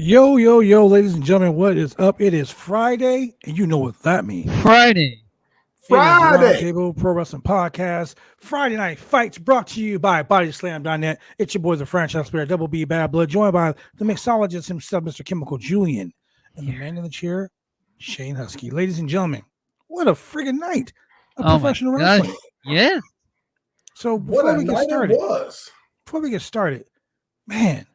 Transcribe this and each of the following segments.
Yo, yo, yo, ladies and gentlemen, what is up? It is Friday, and you know what that means. Friday. It is Friday. Roundtable Pro Wrestling Podcast. Friday Night Fights brought to you by BodySlam.net. It's your boy, the franchise player, Double B Bad Blood, joined by the mixologist himself, Mr. Chemical Julian, and the man in the chair, Shane Husky. Ladies and gentlemen, what a friggin' night of professional wrestling. Yes. So What before a we get night started, it was. man,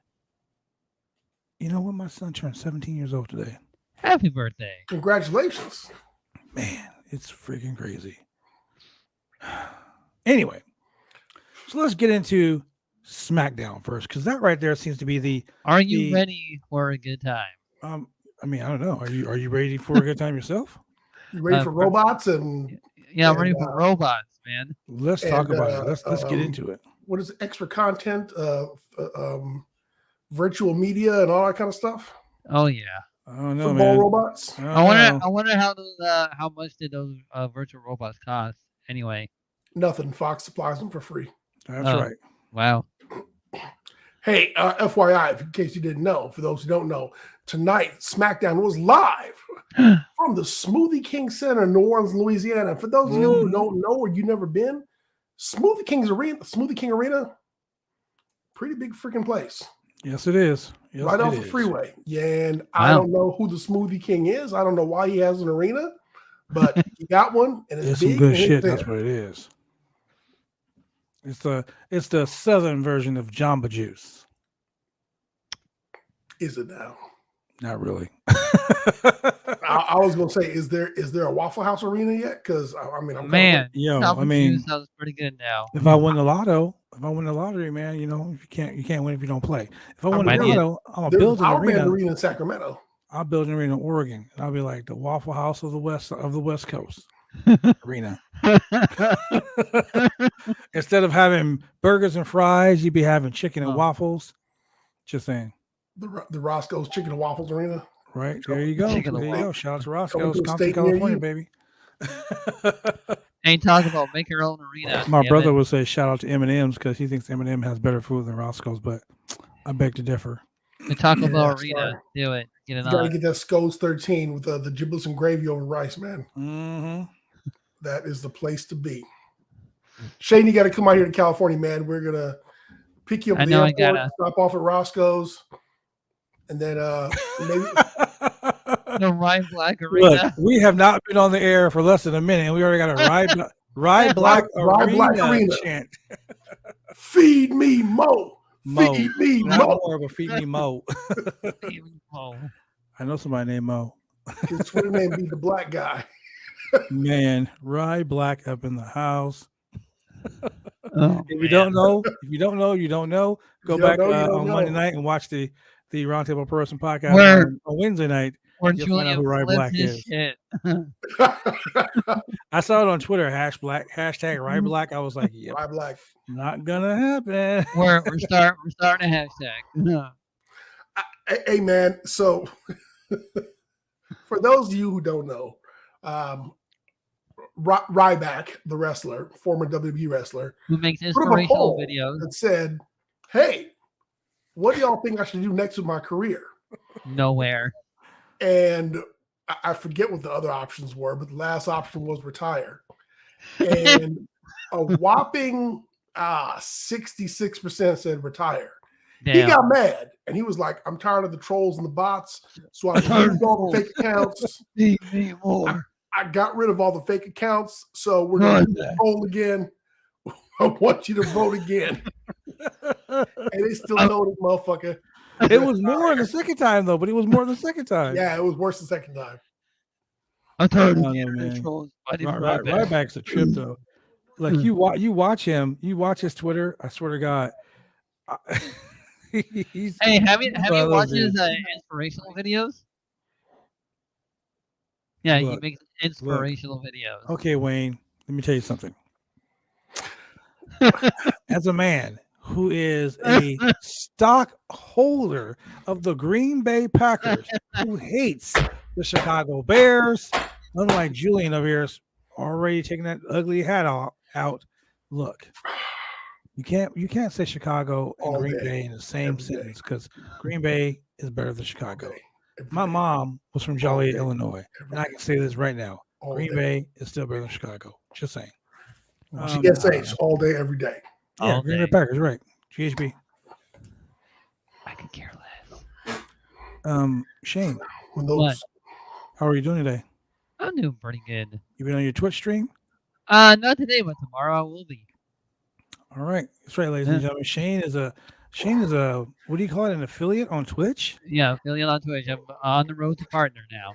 you know what? My son turned 17 years old today. Happy birthday. Congratulations. Man, it's freaking crazy. Anyway, so let's get into SmackDown first, because that right there seems to be the. Are you ready for a good time? I mean, I don't know. Are you ready for a good time yourself? You ready for robots and? Yeah, I'm ready for robots, man. Let's talk about it. Let's get into it. What is it, extra content? Virtual media and all that kind of stuff. Oh yeah. I don't know, Football man. robots. I wonder how much did those virtual robots cost anyway? Nothing. Fox supplies them for free. That's right. Wow. Hey, FYI, in case you didn't know, for those who don't know, tonight SmackDown was live from the Smoothie King Center in New Orleans, Louisiana. For those of you who don't know or you've never been, Smoothie King Arena, pretty big freaking place. Yes, it is. Yes, right off the freeway. Yeah, and I don't know who the Smoothie King is. I don't know why he has an arena, but he got one, and it's big. Some good shit. That's what it is. It's the southern version of Jamba Juice. Is it now? Not really. I was gonna say, is there a Waffle House arena yet? Because Jamba Juice sounds pretty good now. If I win the lottery, man, you know, you can't win if you don't play. If I win the lotto, I'm gonna build an arena in Sacramento. I'll build an arena in Oregon. I'll be like the Waffle House of the West Coast arena. Instead of having burgers and fries, you'd be having chicken and waffles. Just saying. The Roscoe's Chicken and Waffles Arena. Right. There you go. There you go. Shout out to Roscoe's, Compton, California, baby. Ain't talking about make your own arena. My brother would say shout out to M&M's because he thinks M&M has better food than Roscoe's, but I beg to differ. The Taco Bell arena. Do it. Get it on. You gotta get that Scones 13 with the giblets and gravy over rice, man. Mm-hmm. That is the place to be. Shane, you got to come out here to California, man. We're gonna pick you up at the airport, stop off at Roscoe's, and then maybe the Rye Black Arena. Look, we have not been on the air for less than a minute, and we already got a Rye Black Arena chant. Feed me Mo. Feed me Mo. More of a feed me Mo. I know somebody named Mo. His Twitter name be the black guy. Man, Rye Black up in the house. If you don't know, you don't know. Go back on Monday night and watch the Roundtable Pro Wrestling Podcast on Wednesday night. You'll find out who Rye Black is. I saw it on Twitter, hashtag Rye Black. I was like, yeah, Rye Black. Not gonna happen. We're starting a hashtag. Hey man, so for those of you who don't know, Ryback, the wrestler, former WWE wrestler, who makes inspirational videos, that said, "Hey, what do y'all think I should do next with my career?" Nowhere. And I forget what the other options were, but the last option was retire. And a whopping 66% said retire. Damn. He got mad, and he was like, "I'm tired of the trolls and the bots, so I removed all the fake accounts. I got rid of all the fake accounts, so we're going to poll again. I want you to vote again." And they still told him, motherfucker. It was more the second time, though, but it was more the second time. Yeah, it was worse the second time. I'm tired of getting trolls. Ryback's a trip, though. Like, you watch him, you watch his Twitter, I swear to God. Hey, have you watched his inspirational videos? Yeah, he makes inspirational videos. Okay, Wayne, let me tell you something. As a man who is a stockholder of the Green Bay Packers, who hates the Chicago Bears, unlike Julian over here, is already taking that ugly hat out. Look, You can't say Chicago and All Green day, Bay in the same every day. sentence because Green Bay is better than Chicago. Day, My day, mom was from Joliet, day, Illinois, and I can say this right now: Green day. Bay is still better than Chicago. Just saying. GSH all day, every day. Yeah, Green Bay Packers, right? GHB. I could care less. Shane, What? How are you doing today? I'm doing pretty good. You been on your Twitch stream? Not today, but tomorrow I will be. All right, that's right, ladies and gentlemen. Shane is a what do you call it? An affiliate on Twitch? Yeah, affiliate on Twitch. I'm on the road to partner now.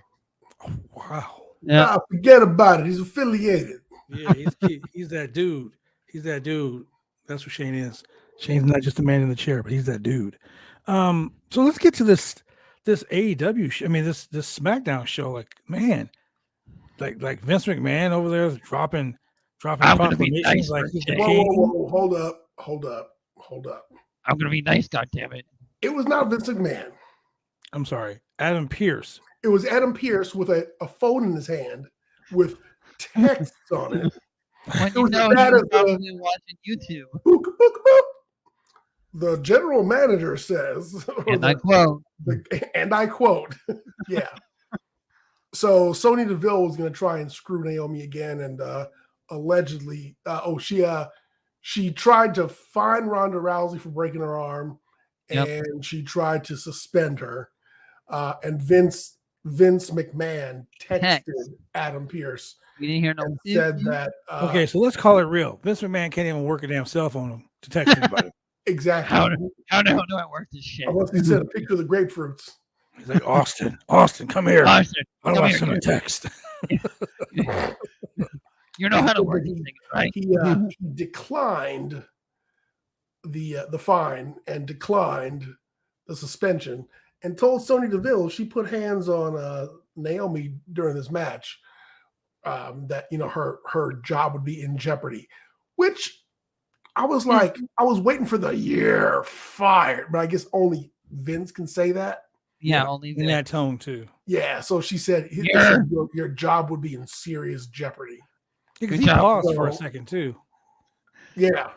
Oh, wow. Yeah. Forget about it. He's affiliated. Yeah, he's that dude. He's that dude. That's what Shane is. Shane's not just a man in the chair, but he's that dude. So let's get to this AEW. This SmackDown show. Like, man, like Vince McMahon over there dropping proclamations. Nice like he's the whoa, hold up. I'm gonna be nice, goddammit. It was not Vince McMahon. I'm sorry, Adam Pearce. It was Adam Pearce with a phone in his hand with text on it. When you know he's probably watching YouTube. Book, book, book. The general manager says, and I quote, yeah. So Sonya Deville was going to try and screw Naomi again, and allegedly, she tried to fine Ronda Rousey for breaking her arm, and she tried to suspend her. And Vince McMahon texted Adam Pearce. We didn't hear no. And said that. Okay, so let's call it real. Vince McMahon can't even work a damn cell phone to text anybody. Exactly. How the hell do I work this shit? Unless he sent a picture of the grapefruits. He's like, Austin, come here. Austin, I don't want to send a text. You know how to work this thing, right? He declined the fine and declined the suspension and told Sonya Deville if she put hands on Naomi during this match, that her job would be in jeopardy. Which I was like, I was waiting for the "you're fired," but I guess only Vince can say that. Yeah, only in that tone too. Yeah, so she said, your job would be in serious jeopardy. Because he paused for a second too. Yeah.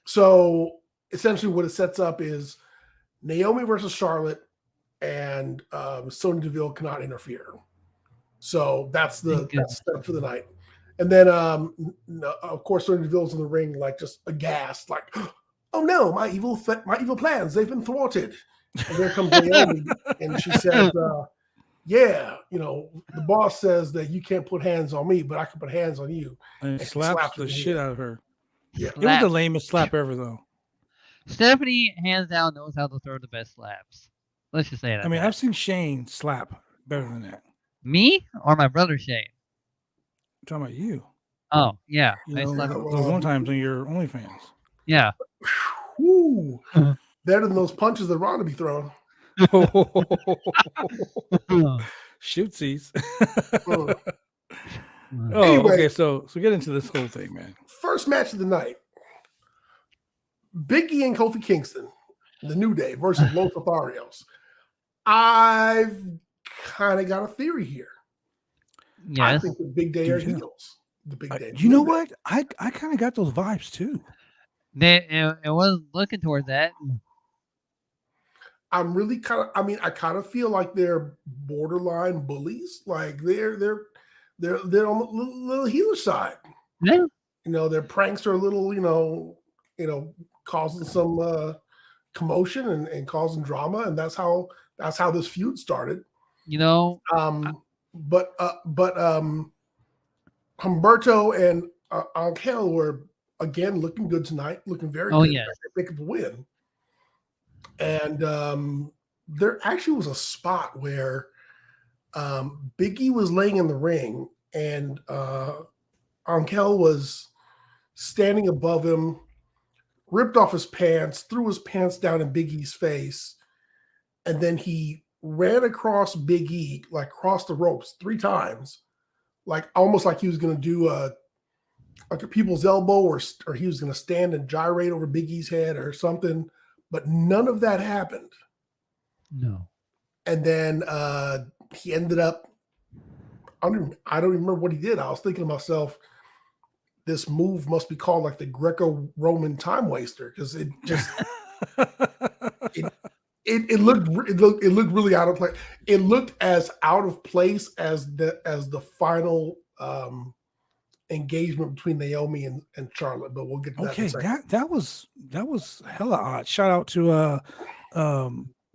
So essentially what it sets up is Naomi versus Charlotte, and Sonya Deville cannot interfere. So that's the setup for the night. And then of course Sonya Deville's in the ring like just aghast, like, oh no, my evil plans, they've been thwarted. And there comes Naomi, and she says, yeah, the boss says that you can't put hands on me, but I can put hands on you. And slaps the shit out of her. Yeah. It was the lamest slap ever, though. Stephanie, hands down, knows how to throw the best slaps. Let's just say that. I mean, I've seen Shane slap better than that. Me or my brother Shane? I'm talking about you. Oh, yeah. Those one times on your OnlyFans. Yeah. Woo. Better than those punches that Ronda be throwing. Shootsies. Anyway, okay. So get into this whole thing, man. First match of the night: Big E and Kofi Kingston, the New Day versus Los Lotharios. I've kind of got a theory here. Yes. I think the Big Day are heels. The Big Day. You know what? I kind of got those vibes too. It was looking toward that. I'm really I kind of feel like they're borderline bullies. Like they're on the little healer side. Yeah. Their pranks are a little, causing some commotion and causing drama, and that's how this feud started. But Humberto and Angel were again looking good tonight, looking very good. Yes. They pick up the win. And there actually was a spot where Big E was laying in the ring, and Angel was standing above him, ripped off his pants, threw his pants down in Big E's face, and then he ran across Big E, like across the ropes 3 times, like almost like he was going to do a people's elbow, or he was going to stand and gyrate over Big E's head or something. But none of that happened. No. And then he ended up, I don't even remember what he did. I was thinking to myself, this move must be called like the Greco-Roman time waster because it just it looked really out of place. It looked as out of place as the final engagement between Naomi and Charlotte, but we'll get to that in a second. that was hella odd. Shout out to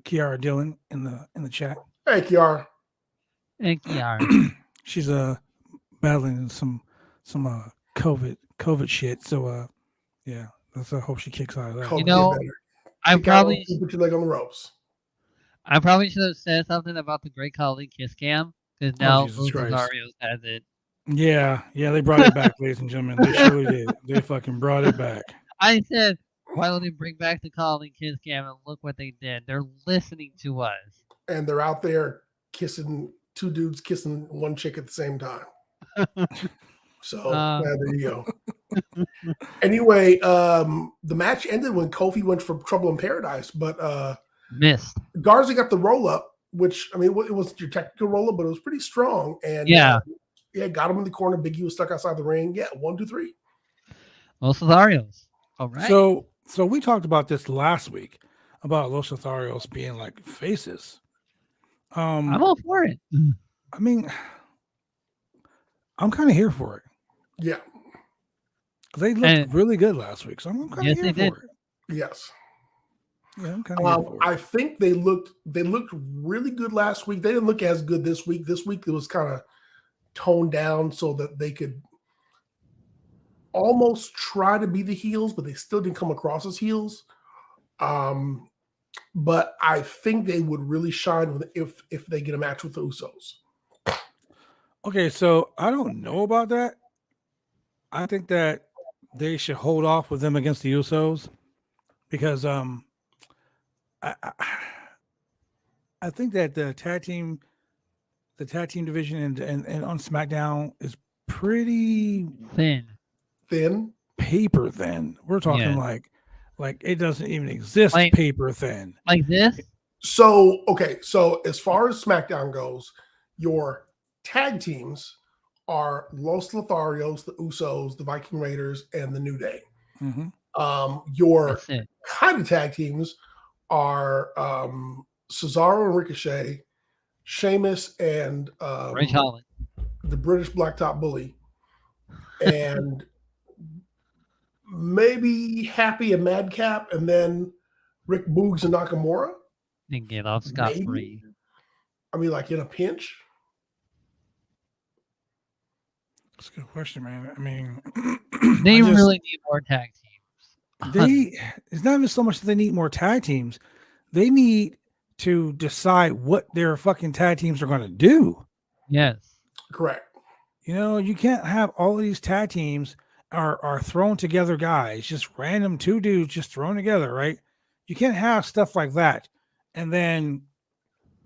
Kiara Dillon in the chat. Hey Kiara. And Kiara. She's battling some COVID shit. So yeah, I hope she kicks out of that. You know, I probably put your leg on the ropes. I probably should have said something about the Great Khali Kiss Cam because now Rosario has it. Yeah, they brought it back, ladies and gentlemen. They surely did. They fucking brought it back. I said, why don't they bring back the Khali Kiss Cam? And look what they did. They're listening to us. And they're out there kissing, two dudes kissing one chick at the same time. So there you go. Anyway, the match ended when Kofi went for Trouble in Paradise, but missed. Garza got the roll up, which it wasn't your technical roll up, but it was pretty strong. And got him in the corner. Big E was stuck outside the ring. Yeah, 1, 2, 3. Los Lotharios. All right. So we talked about this last week about Los Lotharios being like faces. I'm all for it. I mean, I'm kind of here for it. Yeah. They looked really good last week, so I'm kind of here for it. Yes. Yeah, I'm kind of here for it. I think they looked really good last week. They didn't look as good this week. This week it was kind of toned down so that they could almost try to be the heels, but they still didn't come across as heels. But I think they would really shine if they get a match with the Usos. Okay, so I don't know about that. I think that they should hold off with them against the Usos because I think that the tag team division and on SmackDown is pretty thin, paper thin. We're talking like it doesn't even exist, like, paper thin, like this. So as far as SmackDown goes, your tag teams are Los Lotharios, the Usos, the Viking Raiders, and the New Day. Mm-hmm. Your kind of tag teams are Cesaro and Ricochet, Sheamus and Ray Holland, the British Blacktop Bully, and maybe Happy and Madcap, and then Rick Boogs and Nakamura. And get off scot-free. I mean, like in a pinch. That's a good question, man. I mean, they really need more tag teams. It's not even so much that they need more tag teams. They need to decide what their fucking tag teams are going to do. Yes. Correct. You know, you can't have all of these tag teams are thrown together guys, just random two dudes just thrown together, right? You can't have stuff like that. And then,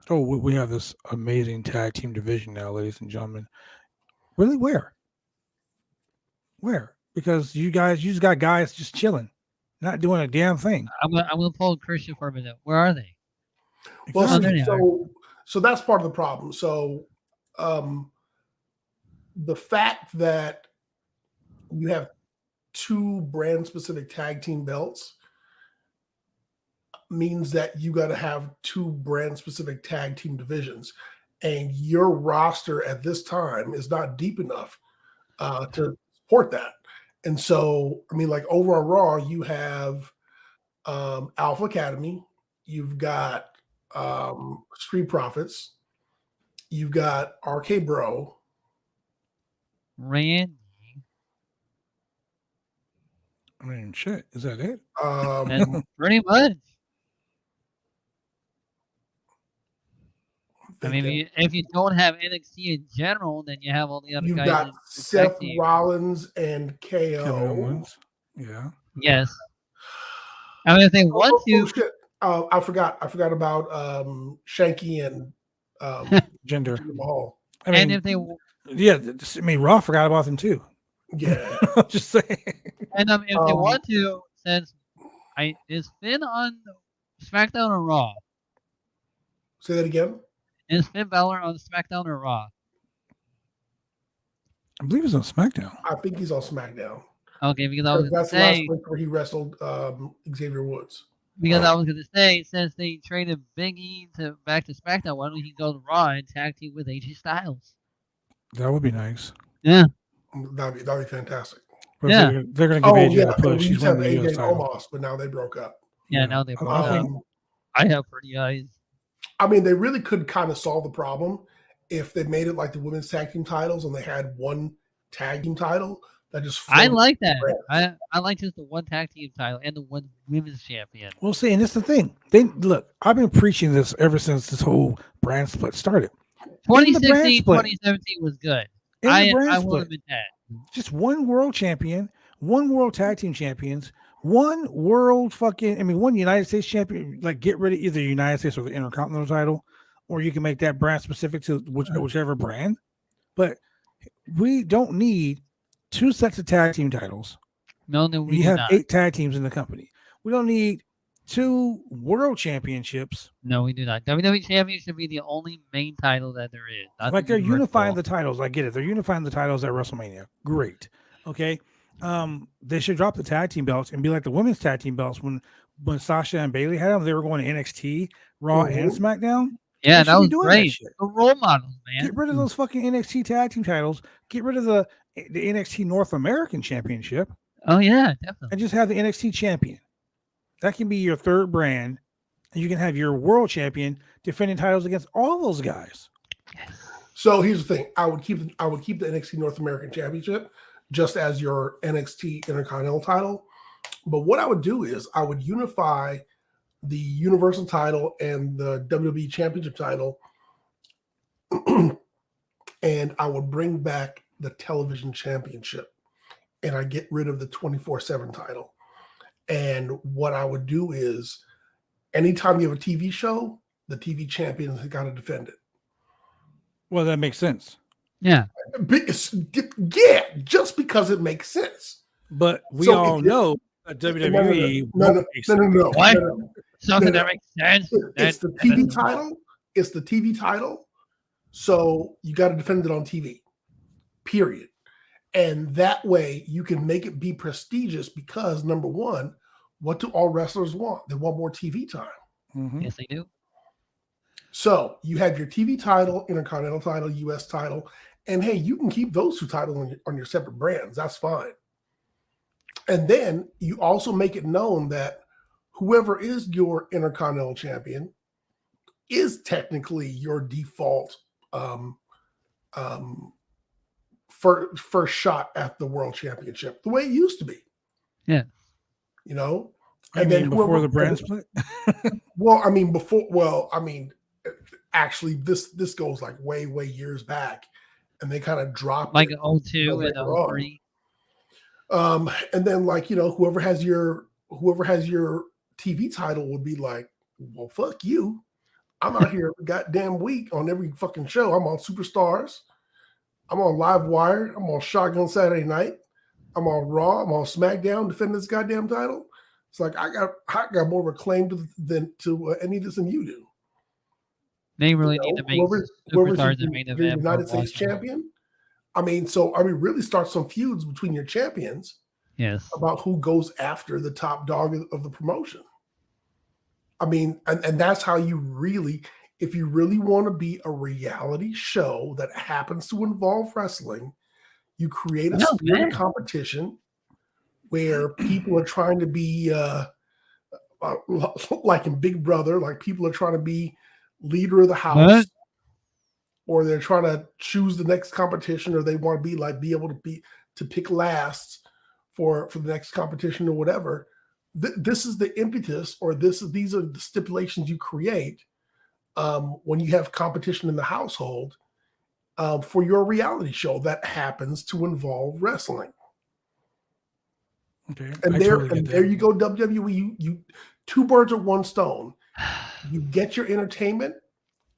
we have this amazing tag team division now, ladies and gentlemen. Really, where? Because you just got guys just chilling, not doing a damn thing. I'm gonna pull Christian for a minute. Where are they? Well, so that's part of the problem. So, the fact that you have 2 brand specific tag team belts means that you got to have 2 brand specific tag team divisions, and your roster at this time is not deep enough to support that. And so, I mean, like over on Raw, you have Alpha Academy, you've got Street Profits, you've got RK Bro, Randy. I mean, shit, is that it? Pretty much. I mean, if you don't have NXT in general, then you have all the other guys. You've got Seth Rollins and KO. Yeah. Yes. I mean, if they want to. Shit. I forgot about Shanky and Jinder Mahal. I mean, and if they. Yeah, I mean, Raw forgot about them too. Yeah. I'm just saying. And if they want to, since is Finn on SmackDown or Raw? Say that again. Is Finn Balor on SmackDown or Raw? I believe he's on SmackDown. I think he's on SmackDown. Okay, because I was that's gonna the say, last place where he wrestled Xavier Woods. Because I was gonna say, since they traded Big E back to SmackDown, why don't he go to Raw and tag team with AJ Styles? That would be nice. Yeah, that'd be fantastic. But they're gonna give AJ a push. She's winning the AJ US title. Almost, but now they broke up. Yeah, now they broke up. I have pretty eyes. I mean, they really could kind of solve the problem if they made it like the women's tag team titles and they had one tag team title that just. I like that. I like just the one tag team title and the one women's champion. Well, see, and that's the thing. Look. I've been preaching this ever since this whole brand split started. 2016, 2017 was good. I will admit that. Just one world champion, one world tag team champions, one world one United States champion. Like, get rid of either the United States or the Intercontinental title, or you can make that brand specific to whichever brand. But we don't need 2 sets of tag team titles. No, we have not. 8 tag teams in the company. We don't need 2 world championships. No, we do not. WWE Champion should be the only main title that there is. Like, they're unifying the titles. I get it. They're unifying the titles at WrestleMania. Great. Okay. They should drop the tag team belts and be like the women's tag team belts when Sasha and Bayley had them. They were going to NXT, Raw, and SmackDown. Yeah, that was great. The role models, man. Get rid of those fucking NXT tag team titles. Get rid of the NXT North American Championship. Oh yeah, definitely. And just have the NXT champion. That can be your third brand, and you can have your world champion defending titles against all those guys. So here's the thing: I would keep the NXT North American Championship just as your NXT Intercontinental title. But what I would do is I would unify the Universal title and the WWE Championship title, and I would bring back the Television Championship, and I get rid of the 24/7 title. And what I would do is, anytime you have a TV show, the TV champion has got to defend it. Well, that makes sense. Yeah. Yeah, just because it makes sense. But we all know that WWE. No. What? Something that makes sense. It's the TV title. It's the TV title. So you got to defend it on TV. Period. And that way you can make it be prestigious because, number one, what do all wrestlers want? They want more TV time. Mm-hmm. Yes, they do. So you have your TV title, Intercontinental title, US title, and hey, you can keep those 2 titles on your separate brands. That's fine. And then you also make it known that whoever is your Intercontinental champion is technically your default first shot at the world championship, the way it used to be. Yeah. You know? And then before the brand split? Actually, this goes like way years back, and they kind of dropped like 02 and 03. And then, like, you know, whoever has your TV title would be like, well, fuck you. I'm out here goddamn week on every fucking show. I'm on Superstars. I'm on Live Wire. I'm on Shotgun Saturday Night. I'm on Raw. I'm on SmackDown defending this goddamn title. It's like I got more of a claim to any of this than you do. They really need to make Superstars the main event. United States champion. Really start some feuds between your champions. Yes. About who goes after the top dog of the promotion. I mean, and that's how you really, if you really want to be a reality show that happens to involve wrestling, you create a spirit of competition where people are trying to be like in Big Brother, like people are trying to be leader of the house, or they're trying to choose the next competition, or they want to be able to pick last for the next competition or whatever. This is the impetus, or these are the stipulations you create when you have competition in the household for your reality show that happens to involve wrestling. Okay, and there you go, WWE. You 2 birds with 1 stone. You get your entertainment,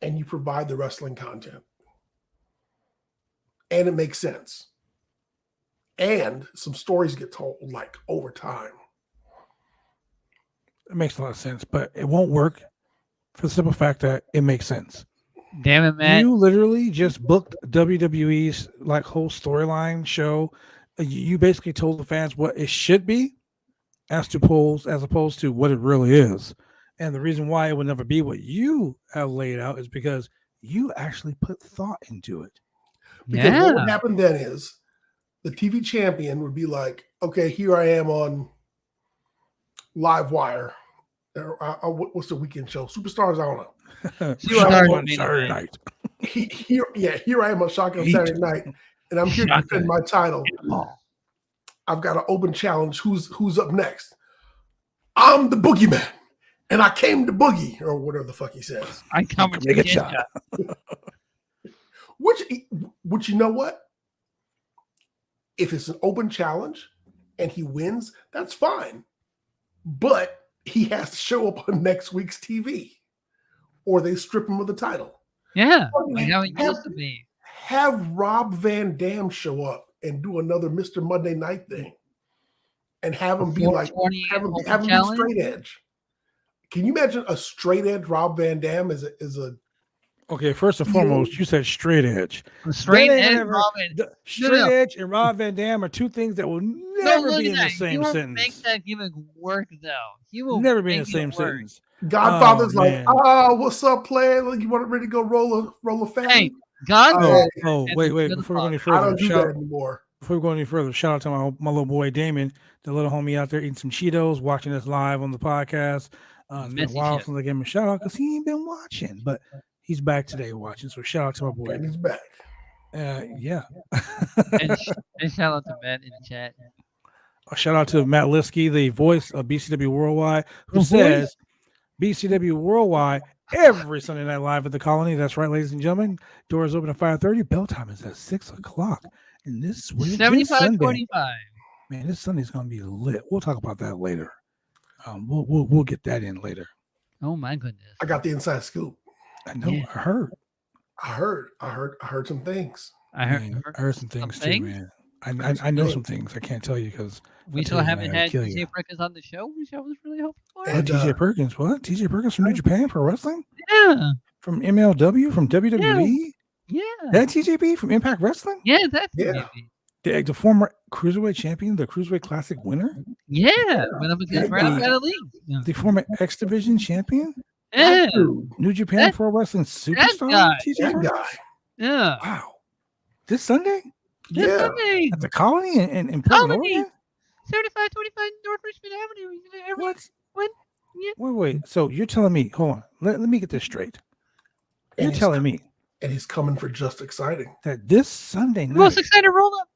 and you provide the wrestling content, and it makes sense. And some stories get told like over time. It makes a lot of sense, but it won't work for the simple fact that it makes sense. Damn it, man. You literally just booked WWE's like whole storyline show. You basically told the fans what it should be as opposed to what it really is. And the reason why it would never be what you have laid out is because you actually put thought into it. Because what would happen then is the TV champion would be like, okay, here I am on Live Wire. What's the weekend show? Superstars, I don't know. Here I am on Saturday night. Here I am on Shotgun Saturday night, and I'm here to defend my title. I've got an open challenge. Who's up next? I'm the boogeyman, and I came to boogie, or whatever the fuck he says. I come to get you. Which you know what? If it's an open challenge and he wins, that's fine. But he has to show up on next week's TV, or they strip him of the title. Yeah, like how it used to be. Have Rob Van Dam show up and do another Mr. Monday Night thing, and have him be like, have him be straight edge. Can you imagine a straight edge Rob Van Dam is a Okay, first and foremost, you said straight edge. Straight edge, edge and Rob Van Dam are two things that will never be in the same sentence. Make that gimmick work, though. He will never be in the same sentence. Godfather's what's up, player? Like, you want ready to go roll a fan? Hey, Godfather. Wait. Before we go any further, I don't do that anymore. Before we go any further, shout out to my little boy Damon, the little homie out there eating some Cheetos, watching us live on the podcast. It's been a while since I gave him a shout out because he ain't been watching, but he's back today watching. So shout out to my boy. And he's back. Yeah. and shout out to Matt in the chat. A shout out to Matt Liskey, the voice of BCW Worldwide, who says BCW Worldwide every Sunday night live at the Colony. That's right, ladies and gentlemen. Doors open at 5:30. Bell time is at 6:00. And this 75:45. Man, this Sunday's gonna be lit. We'll talk about that later. We'll get that in later. Oh my goodness! I got the inside scoop. I know. Yeah. I heard some things. I heard some things too, man. I know some things. I can't tell you because we still haven't had TJ Perkins on the show, which I was really hoping for. And TJ Perkins, what? TJ Perkins from New Japan Pro Wrestling? Yeah. From MLW, from WWE? Yeah. That TJP from Impact Wrestling? Yeah, that's TJP. The former Cruiserweight champion, the Cruiserweight Classic winner? Yeah. Went up against right out of the league. Yeah. The former X Division champion? Yeah. New Japan Pro Wrestling superstar? TJ Perkins? Yeah. Wow. This Sunday? This Sunday. At the Colony in Portland, Oregon? 7525 North Richmond Avenue. What? Yeah. Wait. So you're telling me, hold on. Let me get this straight. You're telling me. And he's coming for Just Exciting. That this Sunday night. Most excited roll up.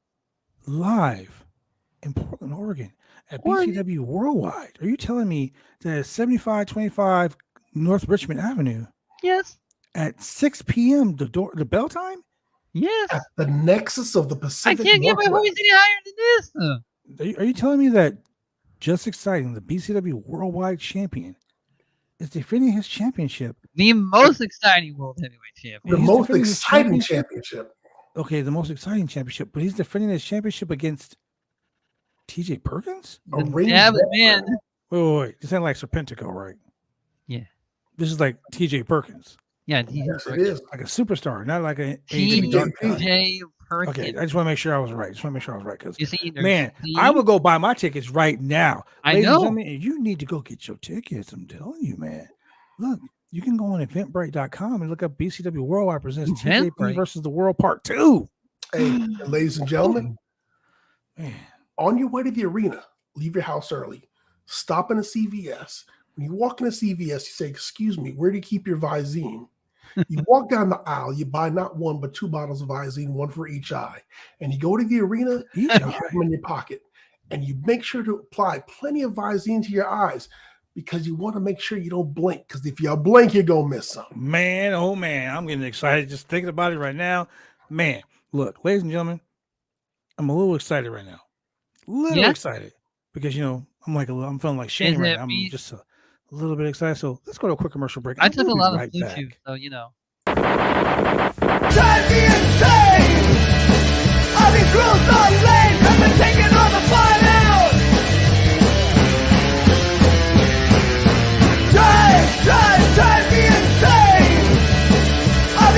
Live in Portland, Oregon at BCW Worldwide. Are you telling me that at 7525 North Richmond Avenue? Yes. At 6 p.m. the bell time? Yes. At the nexus of the Pacific. I can't get my voice any higher than this. Are you telling me that Just Exciting, the BCW Worldwide champion, is defending his championship? The most exciting World Heavyweight Champion. The most exciting championship. Okay, the most exciting championship, but he's defending his championship against TJ Perkins? Yeah, but man. Wait. This ain't like Serpentico, right? Yeah. This is like TJ Perkins. Yeah, yes, it is. Like a superstar, not like a TJ Perkins. Okay, I just want to make sure I was right. Because, man, I will go buy my tickets right now. I know. You need to go get your tickets. I'm telling you, man. Look, you can go on eventbrite.com and look up BCW Worldwide presents TJP versus the World Part 2. Hey, ladies and gentlemen, on your way to the arena, leave your house early. Stop in a CVS. When you walk in a CVS, you say, "Excuse me, where do you keep your Visine?" You walk down the aisle, you buy not one, but 2 bottles of Visine, one for each eye. And you go to the arena, you have them in your pocket. And you make sure to apply plenty of Visine to your eyes because you want to make sure you don't blink. Because if you blink, you're going to miss something. Man, oh man, I'm getting excited just thinking about it right now. Man, look, ladies and gentlemen, I'm a little excited right now. Excited. Because, I'm feeling like Shane right now. I'm just a little bit excited. So let's go to a quick commercial break. I took a lot of Blue Chew, so Drive me insane! I've been cruised on lanes, I've been taking all the fun out! Drive me insane! I've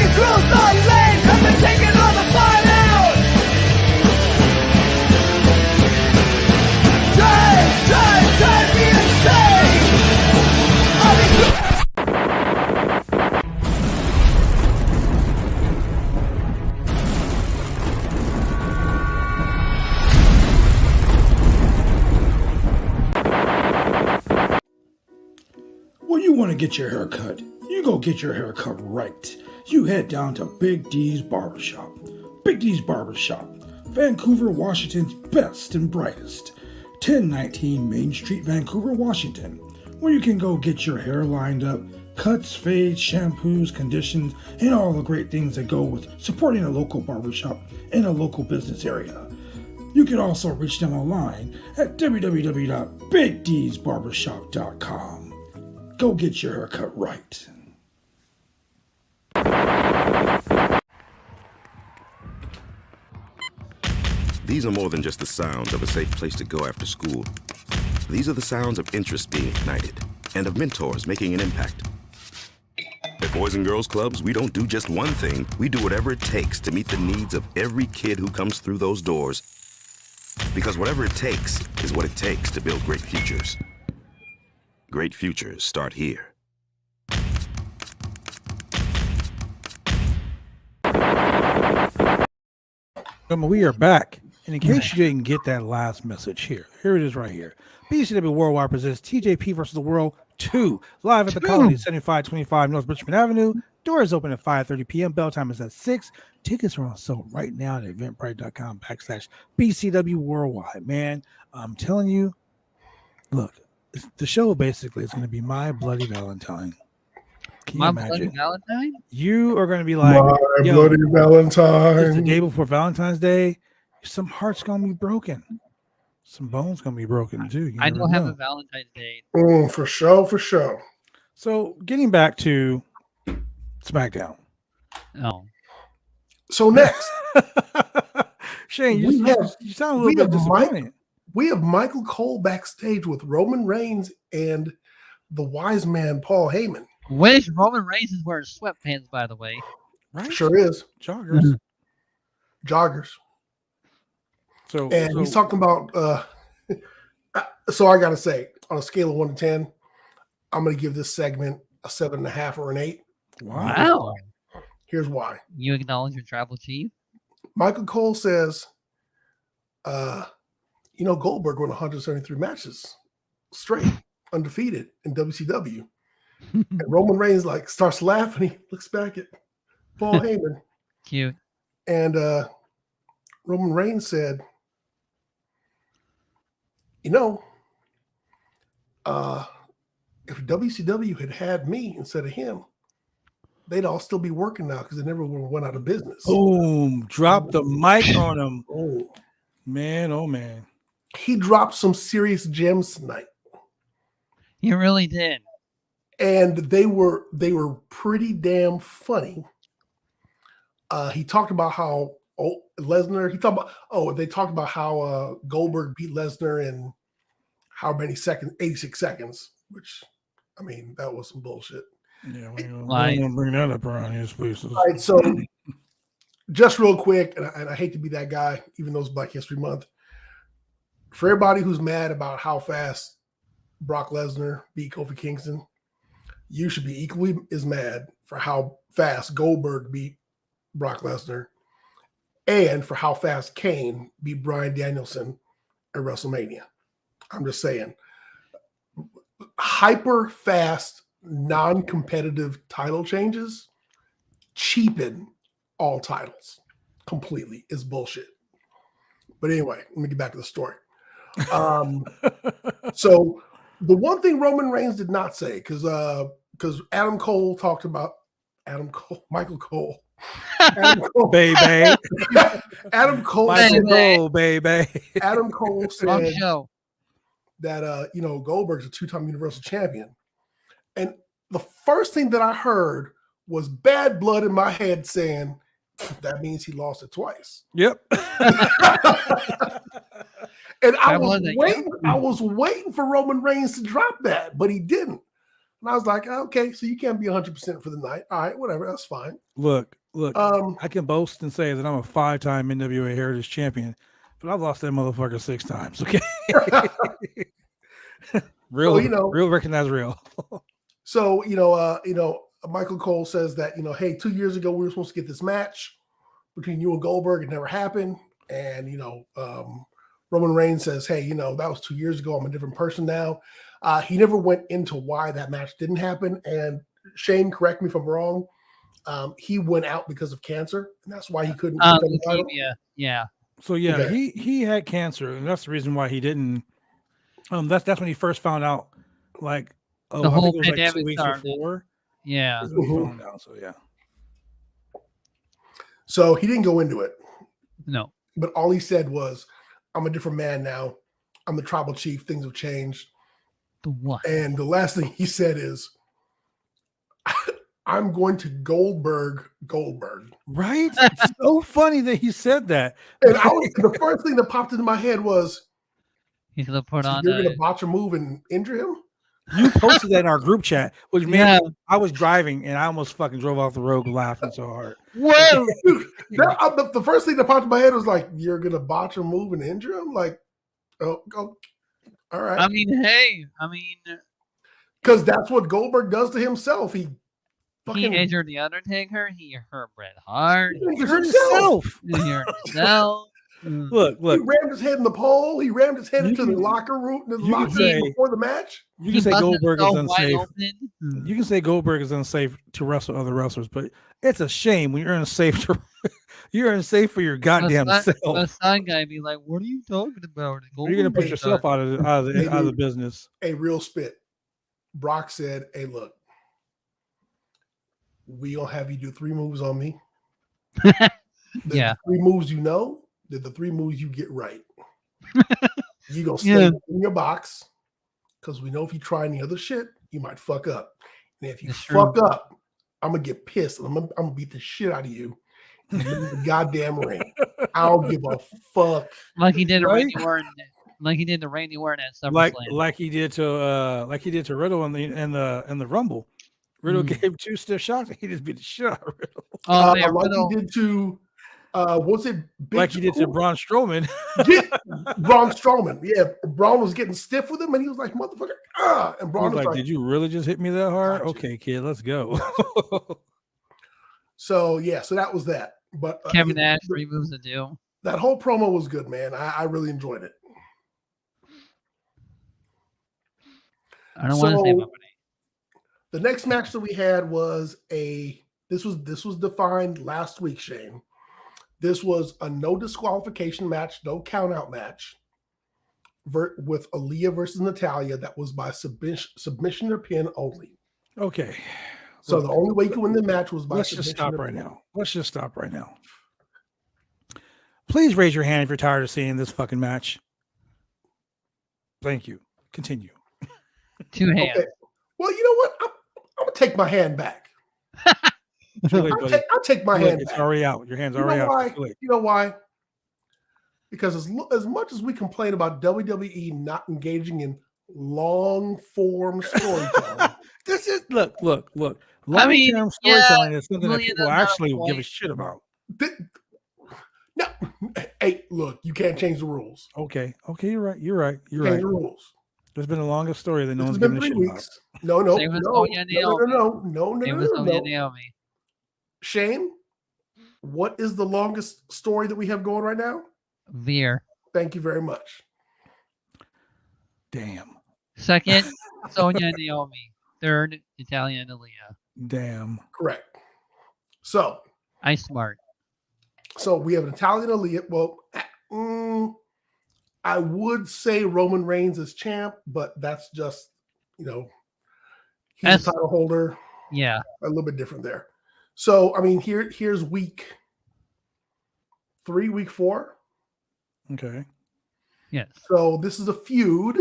get your hair cut? You go get your hair cut right. You head down to Big D's Barbershop. Big D's Barbershop, Vancouver, Washington's best and brightest. 1019 Main Street, Vancouver, Washington, where you can go get your hair lined up, cuts, fades, shampoos, conditions, and all the great things that go with supporting a local barbershop in a local business area. You can also reach them online at www.bigdsbarbershop.com. Go get your hair cut right. These are more than just the sounds of a safe place to go after school. These are the sounds of interest being ignited and of mentors making an impact. At Boys and Girls Clubs, we don't do just one thing. We do whatever it takes to meet the needs of every kid who comes through those doors. Because whatever it takes is what it takes to build great futures. Great futures start here. We are back. And in case you didn't get that last message here it is right here. BCW Worldwide presents TJP versus the World 2, live at the Colony, 7525 North Richmond Avenue. Doors open at 5:30 p.m. Bell time is at 6. Tickets are on sale right now at eventbrite.com/BCW Worldwide. Man, I'm telling you, look, the show basically is going to be my bloody Valentine. Can you imagine? Bloody Valentine? You are going to be like, my bloody Valentine. It's the day before Valentine's Day. Some heart's going to be broken. Some bones going to be broken too. I don't have a Valentine's Day. For sure. So getting back to SmackDown. Oh. So next, Shane, you sound a little bit disappointed. We have Michael Cole backstage with Roman Reigns and the wise man Paul Heyman. Which Roman Reigns is wearing sweatpants, by the way. Right? Sure is. Joggers. So he's talking about so I gotta say, on a scale of 1 to 10, I'm gonna give this segment a 7.5 or an 8. Wow. Here's why. You acknowledge your tribal chief? Michael Cole says, Goldberg won 173 matches straight, undefeated in WCW. And Roman Reigns starts laughing. He looks back at Paul Heyman. Cute. And Roman Reigns said, if WCW had me instead of him, they'd all still be working now because they never went out of business. Boom. Drop the mic on him. Oh, man. He dropped some serious gems tonight. He really did. And they were pretty damn funny. He talked about how Lesnar. They talked about how Goldberg beat Lesnar in how many seconds? 86 seconds. Which, I mean, that was some bullshit. Yeah, we don't bring that up around here, please. All right, so just real quick, and I hate to be that guy, even though it's Black History Month. For everybody who's mad about how fast Brock Lesnar beat Kofi Kingston, you should be equally as mad for how fast Goldberg beat Brock Lesnar and for how fast Kane beat Bryan Danielson at WrestleMania. I'm just saying. Hyper fast, non-competitive title changes cheapen all titles completely. Is bullshit. But anyway, let me get back to the story. So the one thing Roman Reigns did not say, because Michael Cole, Adam Cole, baby. Adam Cole, baby. Adam Cole said that Goldberg's a 2-time Universal Champion, and the first thing that I heard was bad blood in my head saying that means he lost it twice. Yep. And I was waiting for Roman Reigns to drop that, but he didn't. And I was like, okay, so you can't be 100% for the night. All right, whatever, that's fine. Look, I can boast and say that I'm a 5-time NWA Heritage Champion, but I've lost that motherfucker 6 times. Okay. Real recognize real. So, Michael Cole says that, hey, 2 years ago, we were supposed to get this match between you and Goldberg. It never happened. And, Roman Reigns says, hey, that was 2 years ago. I'm a different person now. He never went into why that match didn't happen. And Shane, correct me if I'm wrong. He went out because of cancer, and that's why he couldn't. Leukemia. Yeah. So yeah, Okay. he had cancer, and that's the reason why he didn't. That's when he first found out. Like, The I think whole it was like 2 pandemic weeks started. before. Yeah. Is when he found out. So yeah. So he didn't go into it, No. but all he said was, "I'm a different man now. I'm the tribal chief. Things have changed." The what? And the last thing he said is, "I'm going to Goldberg." Right? It's so funny that he said that. And the first thing that popped into my head was, He's gonna put on. "You're going to botch a move and injure him?" You posted that in our group chat, which Yeah. man, I was driving and I almost fucking drove off the road laughing so hard. Whoa! Dude, the first thing that popped in my head was like, "You're going to botch a move and injure him?" Like, oh, all right. I mean, hey, Because that's what Goldberg does to himself. He injured the Undertaker. He hurt Bret Hart. injures He hurt himself. himself. He hurt himself. Look, He rammed his head in the pole. He rammed his head You into the can- locker room, the you can locker say- room before the match. you can say busted Goldberg is himself wide unsafe. open. You can say Goldberg is unsafe to wrestle other wrestlers, but it's a shame when you're unsafe to you're unsafe for your goddamn The self. son guy be like, "What are you talking about?" You're gonna put yourself out of the business. A real spit. Brock said, "Hey, look, we gonna have you do 3 moves on me. Yeah. 3 moves you know. They're the 3 moves you get right. You gonna stay Yeah. in your box because we know if you try any other shit, you might fuck up. And if you That's fuck true. up, I'm gonna get pissed. And I'm gonna beat the shit out of you in the goddamn ring. I don't give a fuck." Like he did to Right? Randy Orton. Like he did to Randy Orton at Like SummerSlam. he did to Riddle in the Rumble. Riddle gave 2 stiff shots and he just beat the shit out of Riddle. Oh man, Like Riddle. he did to what's it? Like he did to Braun Strowman. Braun Strowman. Yeah, Braun was getting stiff with him, and he was like, "Motherfucker!" And He Braun was like, "Did you really just hit me that hard? Gotcha. Okay, kid, let's go." So yeah, so that was that. But Kevin yeah, Nash removes the deal. that whole promo was good, man. I really enjoyed it. I don't want to say So- my money. The next match that we had was this was defined last week, Shane. This was a no disqualification match, no count out match with Aaliyah versus Natalya. That was by submission or pin only. Okay. So the only way you can win the match was by Let's just submission stop or right pin. now. Let's just stop right now. Please raise your hand if you're tired of seeing this fucking match. Thank you. Continue. 2 hands. Okay. Well, you know what? I'm gonna take my hand back. Too late, buddy. I'll take my Too late. hand It's back. already out. Your hand's You already know out. why? Too late. You know why? Because as much as we complain about WWE not engaging in long form storytelling, This is look. I mean, Long-term storytelling is something that Julian people does have a actually give a point. shit about. no, hey, look, you can't change the rules. Okay, you're right. You're right. You're Change right. the rules. There's been the longest story that no It's one's been giving a 3 shit about. weeks. No, Same with Sonia and Naomi. Same with Sonia and no. Naomi. Shane, what is the longest story that we have going right now? Veer. Thank you very much. Damn. Second, Sonia and Naomi. Third, Natalya and Aaliyah. Damn. Correct. So Smart. we have an Italian Aaliyah. Well, I would say Roman Reigns is champ, but that's just, he's That's- a title holder. Yeah. A little bit different there. So, I mean, here's week 3, week 4. Okay. Yes. So this is a feud,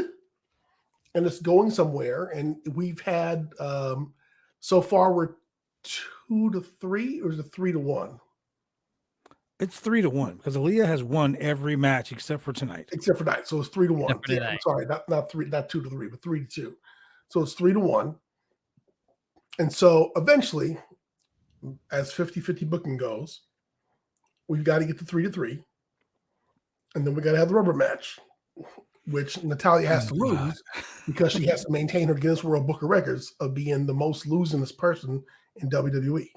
and it's going somewhere. And we've had so far we're 2-3, or is it 3-1? It's 3-1 because Aaliyah has won every match except for tonight. Except for tonight. So it's 3-1. Except for Yeah, I'm tonight. sorry, not 2-3, but 3-2. So it's 3-1. And so eventually, as 50-50 booking goes, we've got to get to 3-3. And then we got to have the rubber match, which Natalya has to lose because she has to maintain her Guinness World Book of Records of being the most losingest person in WWE.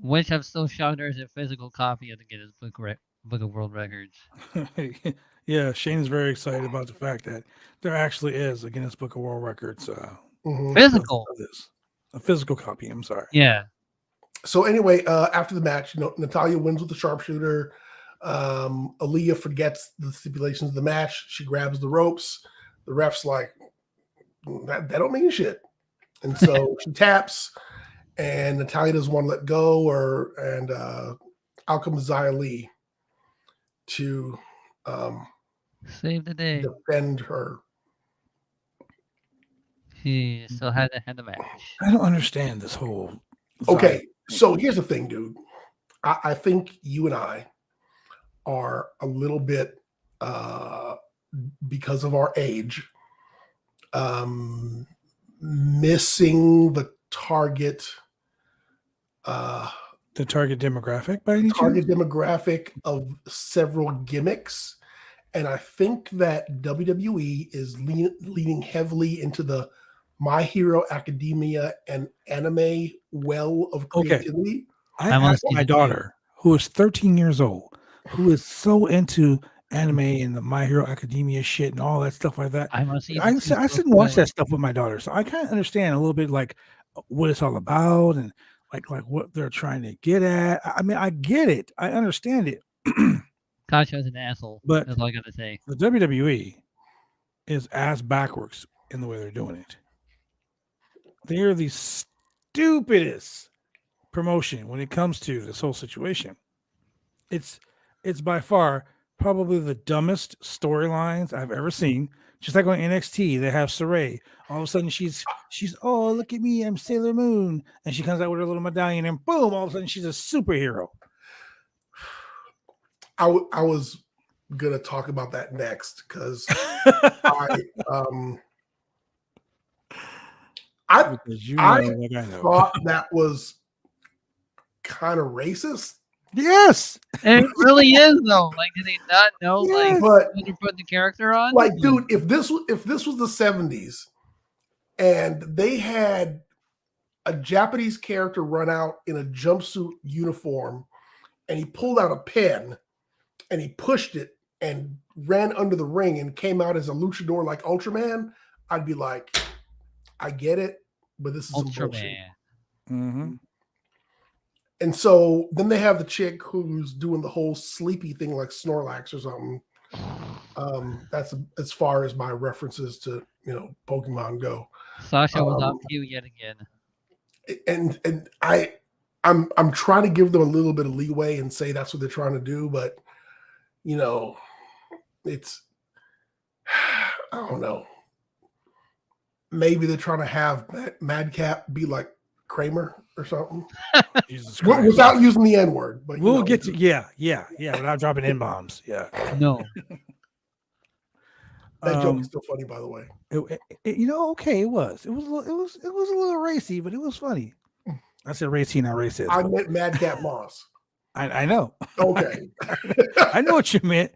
Which I'm still shocked there's a physical copy of the Guinness Book of World Records. Yeah, Shane's very excited about the fact that there actually is a Guinness Book of World Records Physical. of this. A physical copy, I'm sorry. Yeah. So anyway, after the match, Natalya wins with the sharpshooter. Aaliyah forgets the stipulations of the match. She grabs the ropes. The ref's like, that don't mean shit. And so she taps, and Natalya doesn't want to let go, and out comes Xia Li to Save the day. defend her. She still had to have the match. I don't understand this whole. Okay, so here's the thing, dude. I think you and I are a little bit, because of our age, missing the target. The target demographic by any target chance? demographic of several gimmicks. And I think that WWE is leaning heavily into the My Hero Academia and anime well of creativity. I asked my daughter, who is 13 years old, who is so into anime and the My Hero Academia shit and all that stuff like that. I sit and watch that stuff with my daughter, so I kind of understand a little bit like what it's all about and like what they're trying to get at. I mean, I get it, I understand it. Kasha's an asshole. But that's all I gotta say. The WWE is ass backwards in the way they're doing it. They are the stupidest promotion when it comes to this whole situation. It's by far probably the dumbest storylines I've ever seen. Just like on NXT, they have Saray. All of a sudden, she's oh, look at me, I'm Sailor Moon, and she comes out with her little medallion, and boom, all of a sudden she's a superhero. I was gonna talk about that next because I thought that was kind of racist. Yes, it really is though. Like, do they not know? Like, but when you're putting the character on? Like, dude, if this was the 70s, and they had a Japanese character run out in a jumpsuit uniform, and he pulled out a pen, and he pushed it and ran under the ring and came out as a luchador like Ultraman, I'd be like, I get it, but this is some bullshit. Mm-hmm. And so then they have the chick who's doing the whole sleepy thing like Snorlax or something. That's as far as my references to Pokemon go. Sasha was off cue yet again. And I'm trying to give them a little bit of leeway and say that's what they're trying to do, but it's I don't know. Maybe they're trying to have Madcap be like Kramer or something. Jesus Christ. Without using the N-word. But we'll get to without dropping N-bombs. Yeah. No. That joke is still funny, by the way. It was. It was a little racy, but it was funny. I said racy, not racist. I meant Madcap Moss. I know. Okay. I know what you meant.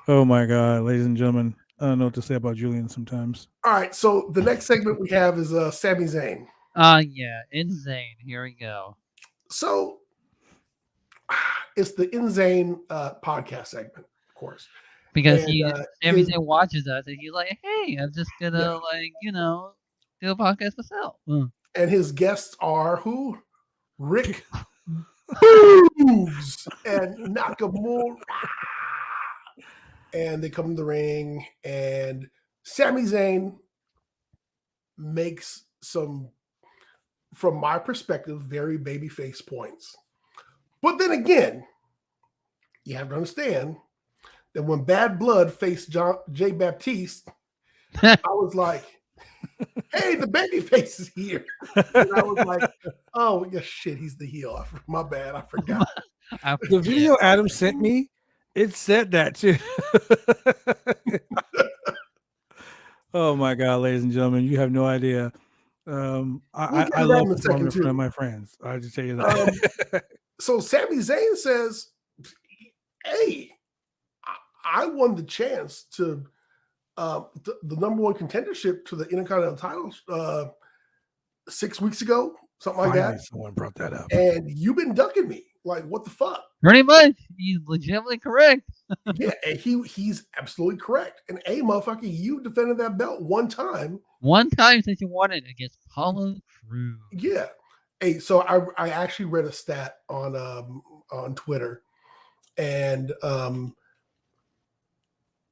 Oh my God, ladies and gentlemen. I don't know what to say about Julian sometimes. All right, so the next segment we have is Sami Zayn. Yeah, insane. Here we go. So it's the Insane podcast segment, of course. Because Sami Zayn watches us and he's like, hey, I'm just gonna do a podcast myself. And his guests are who? Rick Boogs and Nakamura. And they come to the ring, and Sami Zayn makes some, from my perspective, very babyface points. But then again, you have to understand that when Bad Blood faced Jay Baptiste, I was like, hey, the babyface is here. And I was like, oh, yeah, shit, he's the heel. My bad, I forgot. The video Adam sent me, it said that too. Oh my God, ladies and gentlemen, you have no idea. I love performing in front of my friends. I just tell you that. So Sami Zayn says, "Hey, I won the chance to the number one contendership to the Intercontinental title 6 weeks ago, something like Finally, that. someone brought that up. And you've been ducking me. Like, what the fuck? Pretty much. He's legitimately correct. Yeah, and he's absolutely correct. And motherfucker, you defended that belt one time. One time since you won it against Apollo Crews. Yeah. Hey, so I actually read a stat on Twitter, and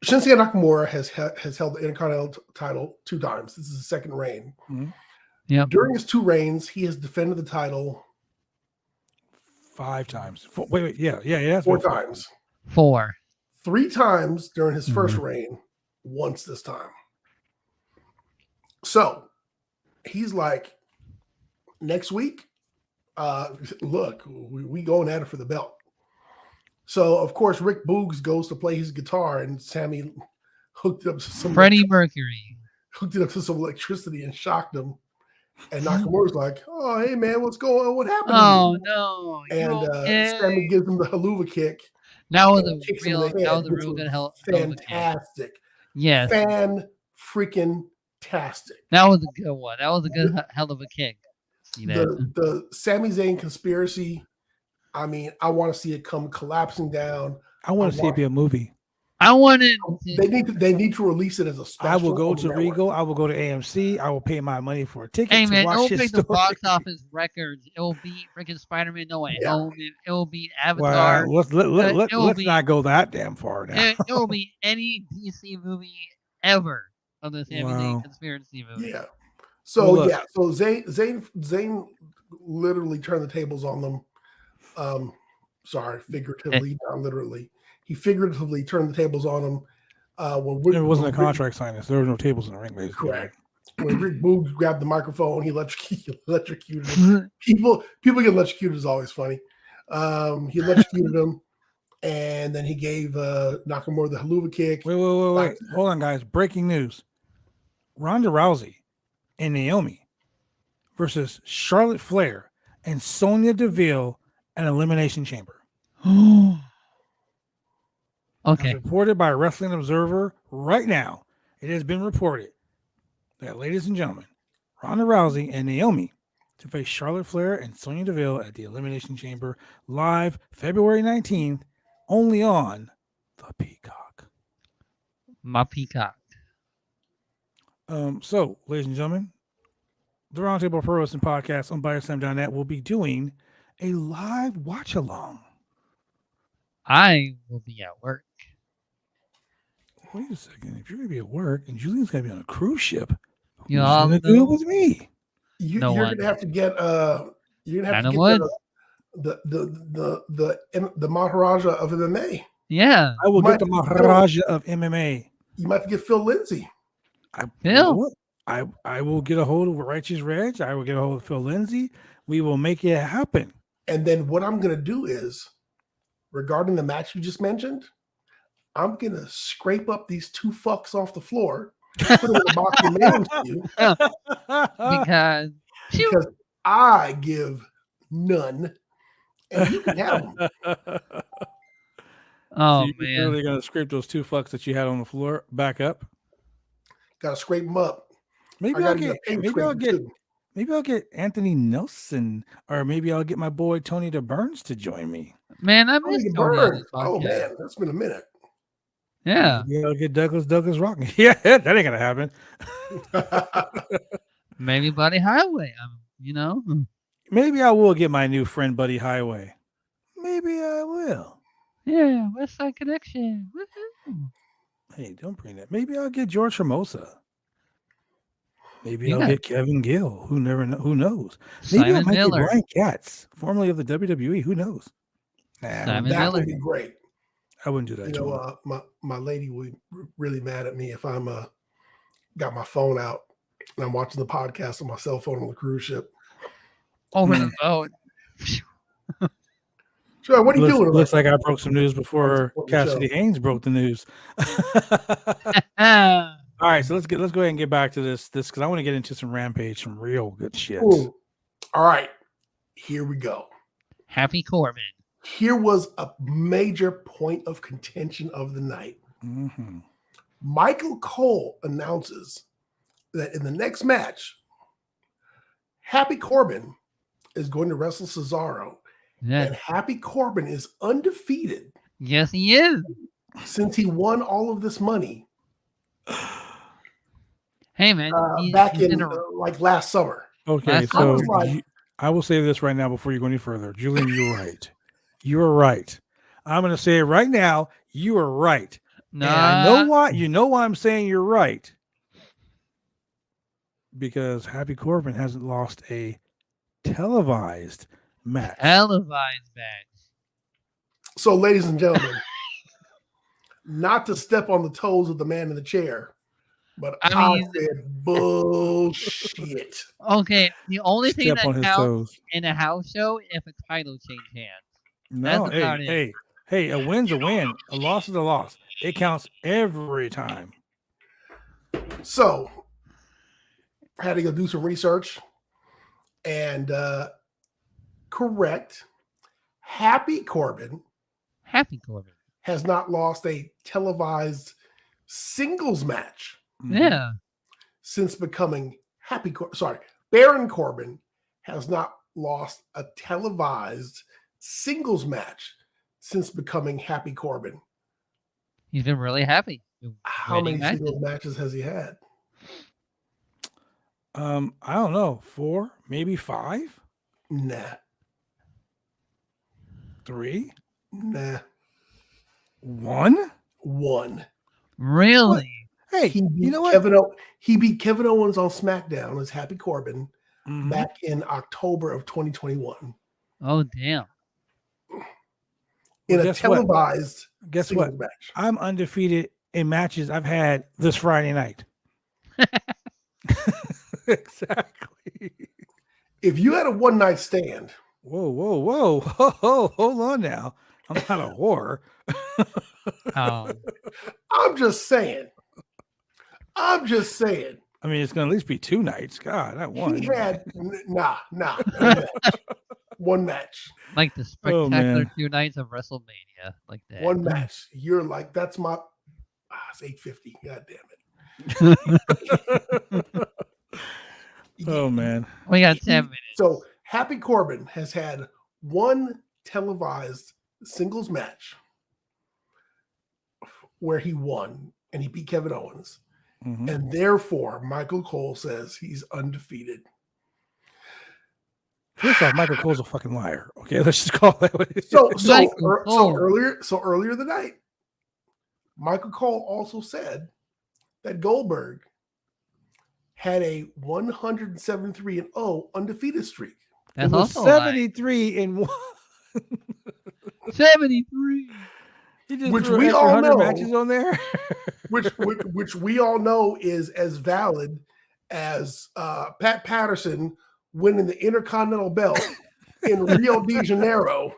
Shinsuke Nakamura has held the Intercontinental title 2 times. This is his second reign. Mm-hmm. Yep. During his 2 reigns, he has defended the title 5 times. Wait, yeah. 4 times. 4. 3 times during his first reign, once this time. So he's like, next week, look, we going at it for the belt. So of course Rick Boogs goes to play his guitar, and Sami hooked it up to some Freddie Mercury. Hooked it up to some electricity and shocked him. And Nakamura's like, "Oh, hey man, what's going on? What happened?" Oh no! And Sami gives him the haluva kick. That was a kicks him in real, the head, that was a which real was good hell. fantastic. Yes, fan-freaking-tastic. that was a good one. That was a good hell of a kick. See that? The Sami Zayn conspiracy. I mean, I want to see it come collapsing down. I want to see it be a movie. I wanted. They need to release it as a special. I will go to Regal. I will go to AMC. I will pay my money for a ticket Hey to man, it watch will his beat the story. box office records. It will beat freaking Spider-Man No Way Home. It will beat Well, Avatar. let's not go that damn far now. It will beat any DC movie ever of the Sami Zayn Wow. conspiracy movie. Yeah. So Well, look. so Zayn literally turned the tables on them. Sorry, figuratively, not literally. He figuratively turned the tables on them. There wasn't a contract signed. So there were no tables in the ring. Basically. Correct. When Rick Boogs grabbed the microphone, he electrocuted him. People get electrocuted is always funny. He electrocuted him, and then he gave Nakamura the haluva kick. Wait. Hold on, guys. Breaking news. Ronda Rousey and Naomi versus Charlotte Flair and Sonia Deville at Elimination Chamber. Okay. As reported by Wrestling Observer right now, it has been reported that, ladies and gentlemen, Ronda Rousey and Naomi to face Charlotte Flair and Sonya Deville at the Elimination Chamber live February 19th, only on the Peacock. My Peacock. So, ladies and gentlemen, the Roundtable Pro Wrestling Podcast on BioSlam.net will be doing a live watch along. I will be at work. Wait a second. If you're going to be at work and Julian's going to be on a cruise ship, You who's all going to do know- it with me? You're gonna have to get the Maharaja of MMA. Yeah. I will get the Maharaja of MMA. You might have to get Phil Lindsay. You know what? I will get a hold of Righteous Reg. I will get a hold of Phil Lindsay. We will make it happen. And then what I'm going to do is, regarding the match you just mentioned, I'm going to scrape up these 2 fucks off the floor, put them in a box and mail them to you. Because I give none, and you can have them. Oh, so you're man. really going to scrape those 2 fucks that you had on the floor back up? Got to scrape them up. Maybe I'll get Anthony Nelson, or maybe I'll get my boy Tony DeBurns to join me. Man, I missed Tony on this Oh podcast. man, that's been a minute. Yeah. Maybe I'll get Douglas Rock. Yeah, that ain't gonna happen. Maybe Buddy Highway. Maybe I will get my new friend Buddy Highway. Maybe I will. Yeah, West Side Connection. Woo-hoo. Hey, don't bring that. Maybe I'll get George Hermosa. Maybe I'll get Kevin Gill. Who knows? Maybe Simon I might Miller. get Brian Katz, formerly of the WWE. Who knows? Simon That Miller. would be great. I wouldn't do that. You know, my lady would really mad at me if I'm got my phone out and I'm watching the podcast on my cell phone on the cruise ship. Over the boat. Sure, what are you doing? Looks like I broke some news before What's the Cassidy show? Haynes broke the news. All right, so let's go ahead and get back to this because I want to get into some Rampage, some real good shit. Ooh. All right, here we go. Happy Corbin. Here was a major point of contention of the night. Mm-hmm. Michael Cole announces that in the next match, Happy Corbin is going to wrestle Cesaro. Yes. And Happy Corbin is undefeated. Yes, he is. Since he won all of this money. Hey, man. Back in like last summer. Okay, so I will say this right now before you go any further. Julian, you're right. You're right. I'm going to say it right now. You are right. No, I know why. You know why I'm saying you're right. Because Happy Corbin hasn't lost a televised match. So, ladies and gentlemen, not to step on the toes of the man in the chair, but I said bullshit. Okay, the only thing that counts in a house show if a title change hands. No, hey, a win's a win. A loss is a loss. It counts every time. So, I had to go do some research and correct. Happy Corbin has not lost a televised singles match. Yeah. Since becoming Baron Corbin has not lost a televised singles match since becoming Happy Corbin. He's been really happy. How many singles matches has he had? I don't know. 4, maybe 5? Nah. 3? Nah. 1? 1. Really? What? Hey, you know what? He beat Kevin Owens on SmackDown as Happy Corbin back in October of 2021. Oh, damn. In a televised guess what? Match. I'm undefeated in matches I've had this Friday night. Exactly. If you had a one-night stand. Whoa. Hold on now. I'm not a whore. I'm just saying. I mean, it's going to at least be 2 nights. God, that one. He had one match. Like the spectacular 2 nights of WrestleMania, like that. One match. You're like, that's my. It's 8:50. God damn it. Oh man, we got 10 minutes. So Happy Corbin has had 1 televised singles match where he won and he beat Kevin Owens. Mm-hmm. And therefore, Michael Cole says he's undefeated. First off, Michael Cole's a fucking liar. Okay, let's just call that what it is. So earlier the night, Michael Cole also said that Goldberg had a 173-0 undefeated streak. That's also 73-1. 73. Which we all know matches on there. which we all know is as valid as Pat Patterson winning the Intercontinental belt in Rio de Janeiro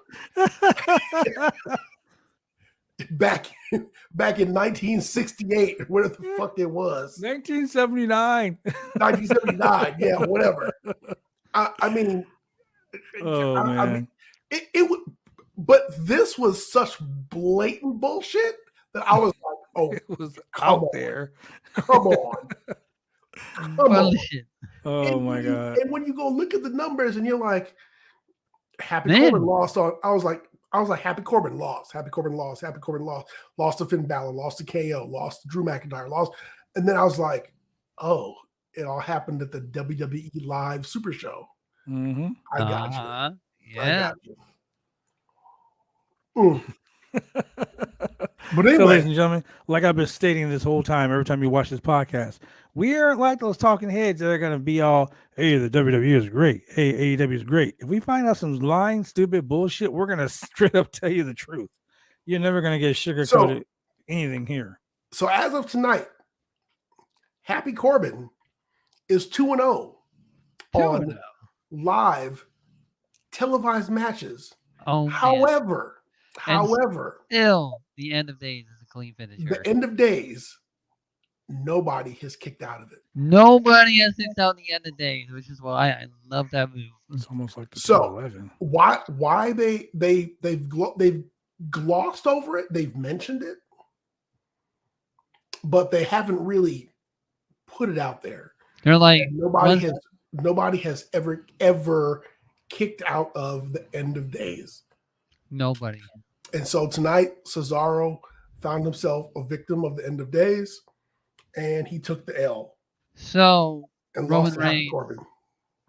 back in 1968, whatever the fuck it was. 1979. 1979, yeah, whatever. I mean, it would. But this was such blatant bullshit that I was like, "Oh, it was out there. Come on, bullshit." Oh my god!" And when you go look at the numbers, and you're like, "Happy Corbin lost on." I was like, "Happy Corbin lost. Happy Corbin lost. Happy Corbin lost. Lost to Finn Balor. Lost to KO. Lost to Drew McIntyre. Lost." And then I was like, "Oh, it all happened at the WWE Live Super Show." Mm-hmm. I got you. Yeah. I got you. But anyway, so, ladies and gentlemen, like I've been stating this whole time, every time you watch this podcast, we aren't like those talking heads that are going to be all, "Hey, the WWE is great. Hey, AEW is great." If we find out some lying, stupid bullshit, we're going to straight up tell you the truth. You're never going to get sugar-coated anything here. So as of tonight, Happy Corbin is 2-0 on live televised matches. However, still, the end of days is a clean finish. The end of days, nobody has kicked out of it. Nobody has kicked out the end of days, which is why I love that move. It's almost like the 11. Why they've glossed over it? They've mentioned it, but they haven't really put it out there. They're like nobody has ever kicked out of the End of Days? Nobody. And so tonight, Cesaro found himself a victim of the End of Days, and he took the L. So And Roman lost to Happy Reigns. Corbin.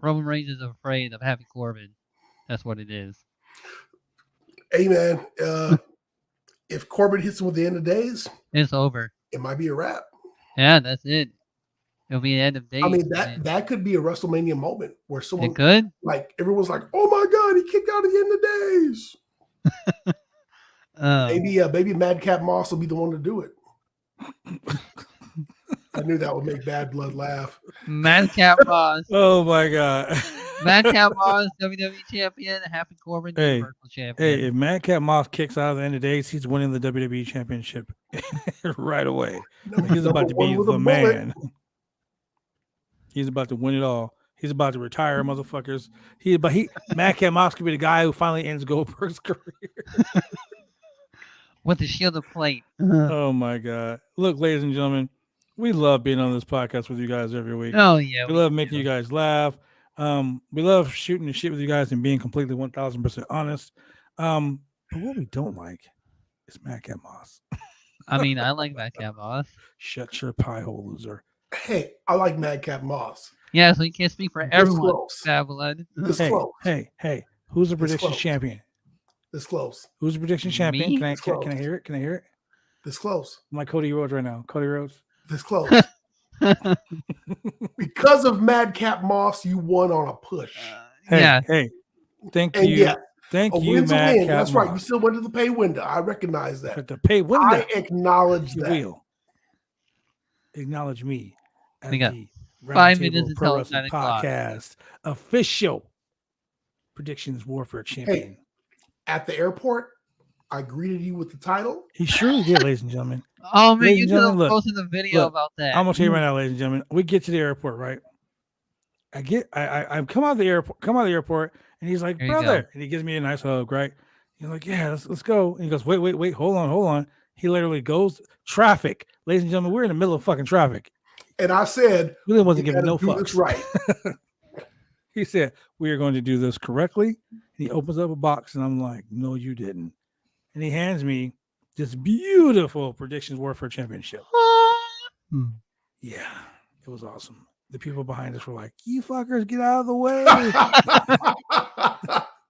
Roman Reigns is afraid of Happy Corbin. That's what it is. Hey man, if Corbin hits him with the End of Days, It's over. it might be a wrap. Yeah, that's it. It'll be the End of days. I mean, that could be a WrestleMania moment where someone It could. like everyone's like, "Oh my God, he kicked out of the End of Days." Maybe Madcap Moss will be the one to do it. I knew that would make Bad Blood laugh. Madcap Moss. Oh my God. Madcap Moss, WWE champion. Happy Corbin, Hey, Universal champion. Hey, if Madcap Moss kicks out of the End of Days, he's winning the WWE Championship right away. He's about to be the man. He's about to win it all. He's about to retire, motherfuckers. Madcap Moss could be the guy who finally ends Goldberg's career. With the Shield of Plate. Oh my God. Look, ladies and gentlemen, we love being on this podcast with you guys every week. Oh, yeah. We love making you guys laugh. We love shooting the shit with you guys and being completely 1,000% honest. But what we don't like is Madcap Moss. I mean, I like Madcap Moss. Shut your pie hole, loser. Hey, I like Madcap Moss. Yeah, so you can't speak for This everyone. close. Babylon. This close. Hey, who's the This predictions close. champion? This close. Who's the prediction champion? Me? Can I This close. hear it? Can I hear it? This close. I'm like Cody Rhodes right now. Cody Rhodes. This close. Because of Madcap Moss, you won on a push. Yeah. Hey, thank And you. yeah, Thank a you, win's a win. Madcap That's right. You Moss. still went to the pay window. I recognize that. But the pay window. I acknowledge You that. will acknowledge me as We got the 5 Roundtable minutes Pro until Wrestling 9 o'clock. Podcast official predictions warfare champion. At the airport, I greeted you with the title. He surely did, ladies and gentlemen. Oh, man, Ladies you and could have gentlemen, look, posted a video look, about that. I'm gonna tell you right now, ladies and gentlemen. We get to the airport, right? I come out of the airport, and he's like, There you brother, go. and he gives me a nice hug, right? He's like, yeah, let's go. And he goes, wait, hold on. He literally goes traffic, ladies and gentlemen. We're in the middle of fucking traffic. And I said, Really wasn't you giving no gotta do this fucks. right. He said, we are going to do this correctly. He opens up a box, and I'm like, no, you didn't. And he hands me this beautiful predictions warfare championship. Yeah, it was awesome. The people behind us were like, you fuckers, get out of the way.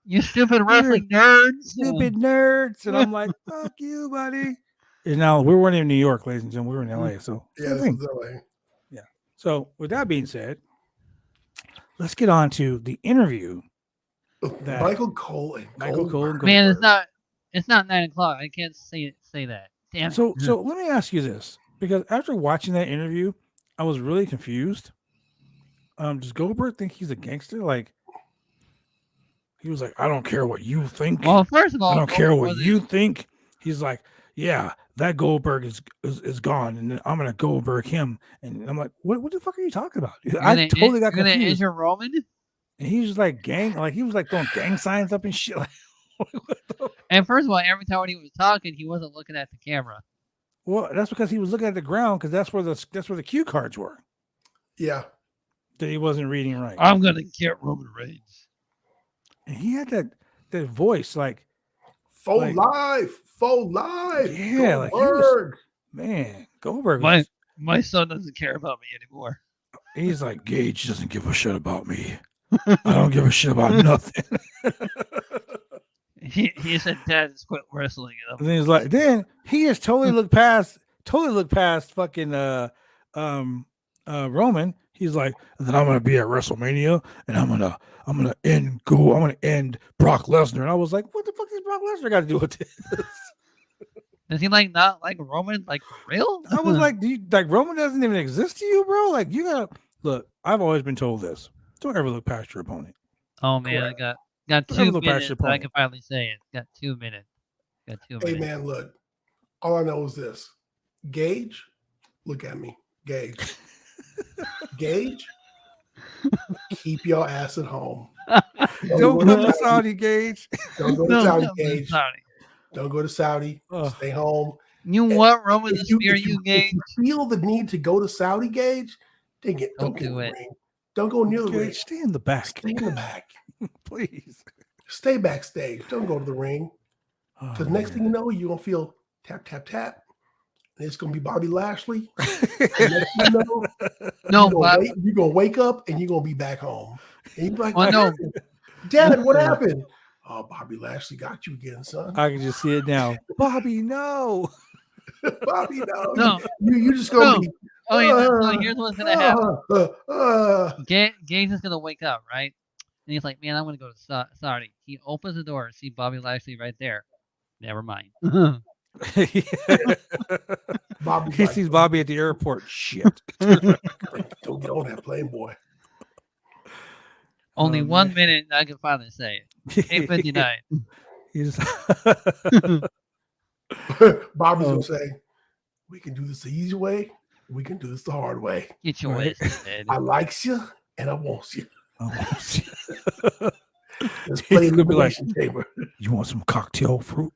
You stupid wrestling nerds. Stupid nerds. And I'm like, fuck you, buddy. And now we weren't in New York, ladies and gentlemen. We were in LA. So, Yeah, same this thing. is LA. So with that being said, let's get on to the interview. That- Michael Cole and Michael Cole and Goldberg. Man, Goldberg. it's not 9 o'clock. I can't say that. Damn it. So let me ask you this, because after watching that interview, I was really confused. Does Goldberg think he's a gangster? Like, he was like, I don't care what you think. Well, first of all, I don't care what wasn't- you think. He's like, yeah, that Goldberg is gone, and then I'm gonna Goldberg him. And I'm like, what the fuck are you talking about? I totally got You're gonna confused. injure Roman? And he was just like he was like throwing gang signs up and shit. Like, what the- And first of all, every time when he was talking, he wasn't looking at the camera. well, that's because he was looking at the ground, because that's where the cue cards were Yeah. that he wasn't reading right. I'm gonna get Roman Reigns. And he had that voice, like, Faux Like- life. Yeah, like he was- Goldberg. man, Goldberg. My Was, my son doesn't care about me anymore. he's like, Gage doesn't give a shit about me. I don't give a shit about nothing. He said Dad just quit wrestling. And And then he's like, then he just totally looked past fucking Roman. He's like, and then I'm gonna be at WrestleMania, and I'm gonna end Brock Lesnar. And I was like, what the fuck does Brock Lesnar got to do with this? Does he not like Roman? Like for real? I was like, Roman doesn't even exist to you, bro? Like, you gotta look. I've always been told this: don't ever look past your opponent. oh man, Correct. I got Don't ever 2 look past minutes. your So I opponent. can finally say it. Got 2 minutes. Got 2 Hey minutes. man, look. All I know is this. Gage, look at me. Gage. Gage, keep your ass at home. Don't go come to to Saudi, Gage. Don't go to No, Saudi, no, Gage. sorry. Don't go to Saudi. Ugh. Stay home. You want Roman to If you, spear if you, you, Gage? if you feel the need to go to Saudi, Gage, dang it. Don't get in do the it. ring. Don't go near the ring. Gage, stay in the back. Stay in the back. Please. Stay backstage. Don't go to the ring. Because next thing you know, you're going to feel tap, tap, tap. And it's going to be Bobby Lashley. Next thing you know, you're going to wake up and you're going to be back home. And you're like, Dad, what happened? Oh, Bobby Lashley got you again, son. I can just see it now. Bobby, no. Bobby, no. You just going to be. So here's what's going to happen. Gage is going to wake up, right? And he's like, man, I'm going to go to Saudi. He opens the door, see Bobby Lashley right there. Never mind. He sees Bobby at the airport. Shit. Don't get on that plane, boy. Only 1 minute, I can finally say it. 8:59. Bobby's going to say, we can do this the easy way. We can do this the hard way. Get your way. I likes you and I wants you. Let's play in the Elimination Chamber. You want some cocktail fruit?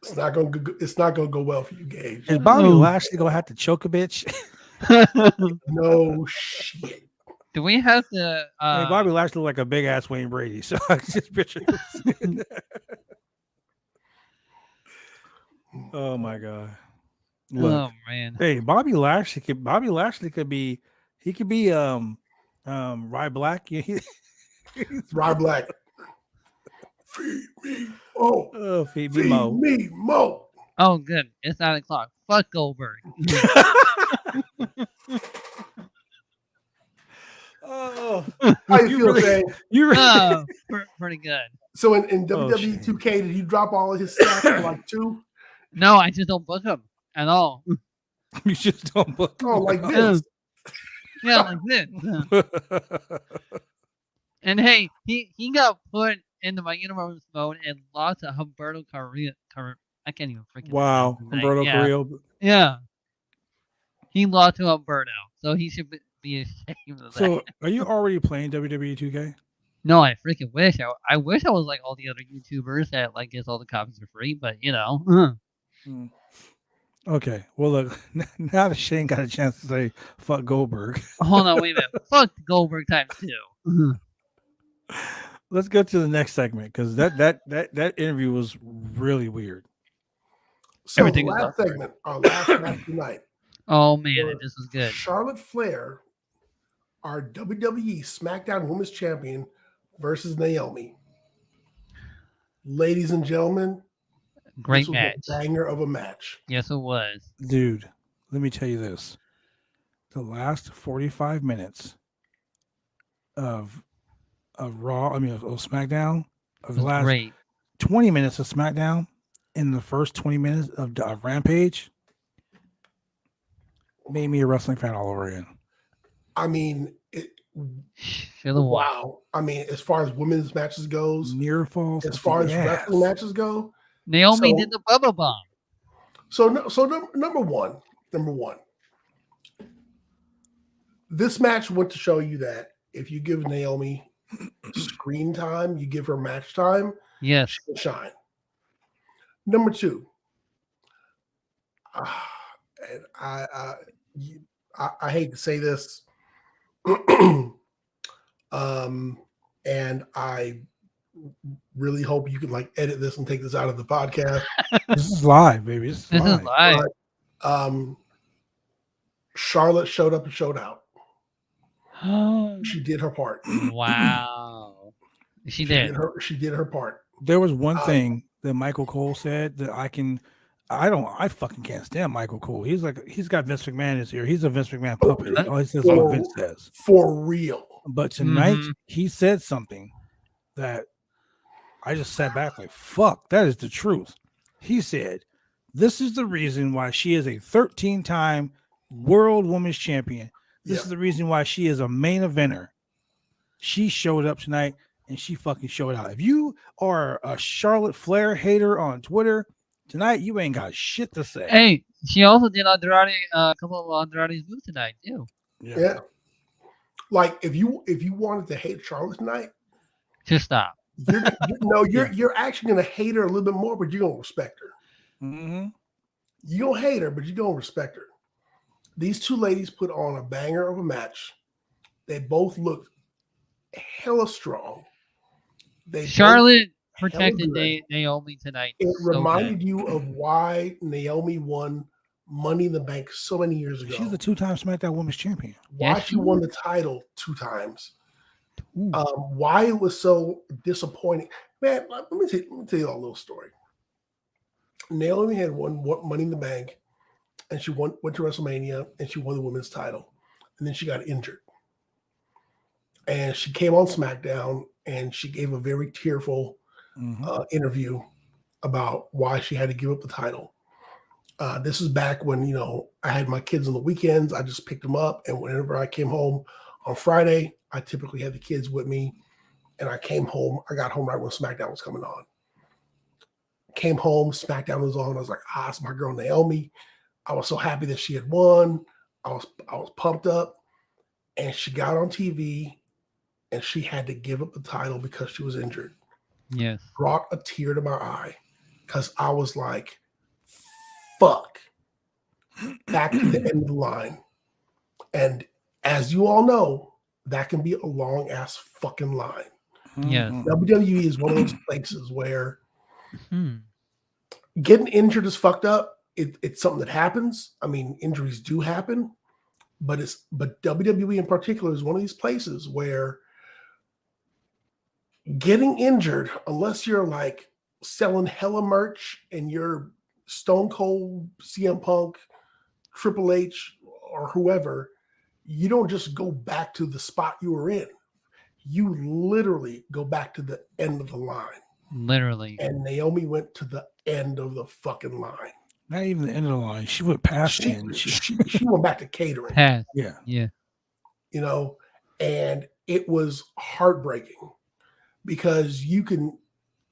It's not gonna go well for you, Gage. Is Bobby Lashley gonna have to choke a bitch? No shit. Do we have to? Bobby Lashley look like a big ass Wayne Brady, so I just picture him. Oh my god! Look, oh man! Hey, Bobby Lashley could be. He could be Rye Black. Rye Black. Feed me Mo. Oh, feed me Mo. Oh, good. It's 9 o'clock. Fuck Goldberg. Oh, how you feel, Shane? You're pretty good. So in WWE 2K, did he drop all of his stats for like 2? No, I just don't book him at all. You just don't book him. Oh, like this. Yeah, like this. And hey, he got put into my universe mode and lost to Humberto Carrillo. I can't even freaking. Wow, Humberto Carrillo. Yeah, he lost to Humberto, so he should be ashamed of that. So, are you already playing WWE 2K? No, I freaking wish. I wish I was like all the other YouTubers that like gets all the copies for free, but you know. Okay, well look, now that Shane got a chance to say fuck Goldberg. Hold on, wait a minute. Fuck Goldberg times 2. Let's go to the next segment because that interview was really weird. So the last segment, our last match tonight. Oh man, this was good. Charlotte Flair, our WWE SmackDown Women's Champion, versus Naomi. Ladies and gentlemen, great this was match. A banger of a match. Yes, it was. Dude, let me tell you this. The last 45 minutes of Raw, of SmackDown, of the last 20 minutes of SmackDown, in the first 20 minutes of Rampage, made me a wrestling fan all over again. I mean, wow. I mean, as far as women's matches goes, near falls. As far as wrestling matches go, Naomi did the Bubba Bomb. So number one, this match went to show you that if you give Naomi screen time, you give her match time, yes, she can shine. Number 2, and I hate to say this, and I really hope you can like edit this and take this out of the podcast. This is live, baby. This is live. Charlotte showed up and showed out. She did her part. Wow. She did her part. There was one thing that Michael Cole said that I fucking can't stand Michael Cole. He's got Vince McMahon in his ear. He's a Vince McMahon puppet. All he says what Vince says. For real. But tonight he said something that I just sat back like, fuck, that is the truth. He said, this is the reason why she is a 13-time World Women's Champion. This is the reason why she is a main eventer. She showed up tonight and she fucking showed out. If you are a Charlotte Flair hater on Twitter, tonight you ain't got shit to say. Hey, she also did Andrade, a couple of Andrade's moves tonight too. Yeah. Like if you wanted to hate Charlotte tonight, just stop. You're actually gonna hate her a little bit more, but you're gonna respect her. Mm-hmm. You don't hate her, but you're gonna respect her. These two ladies put on a banger of a match. They both looked hella strong. They Charlotte both hella protected good. Naomi tonight. It so reminded good. you of why Naomi won Money in the Bank so many years ago. She's the 2-time SmackDown Women's Champion. Why Yes, she won the title 2 times. Ooh. Why it was so disappointing. Man, let me tell you a little story. Naomi had won Money in the Bank, and she went to WrestleMania, and she won the women's title. And then she got injured. And she came on SmackDown, and she gave a very tearful interview about why she had to give up the title. This is back when, you know, I had my kids on the weekends. I just picked them up. And whenever I came home on Friday, I typically had the kids with me. And I came home. I got home right when SmackDown was coming on. Came home, SmackDown was on. I was like, it's my girl Naomi. I was so happy that she had won. I was pumped up. And she got on TV and she had to give up the title because she was injured. Yes. Brought a tear to my eye because I was like, fuck. Back to the end of the line. And as you all know, that can be a long ass fucking line. Yes. WWE is one of those places where getting injured is fucked up. It's something that happens. I mean, injuries do happen, but WWE in particular is one of these places where getting injured, unless you're like selling hella merch and you're Stone Cold, CM Punk, Triple H, or whoever, you don't just go back to the spot you were in. You literally go back to the end of the line. Literally. And Naomi went to the end of the fucking line. Not even the end of the line. She went past the end. She went back to catering. Yeah. Yeah. You know, and it was heartbreaking because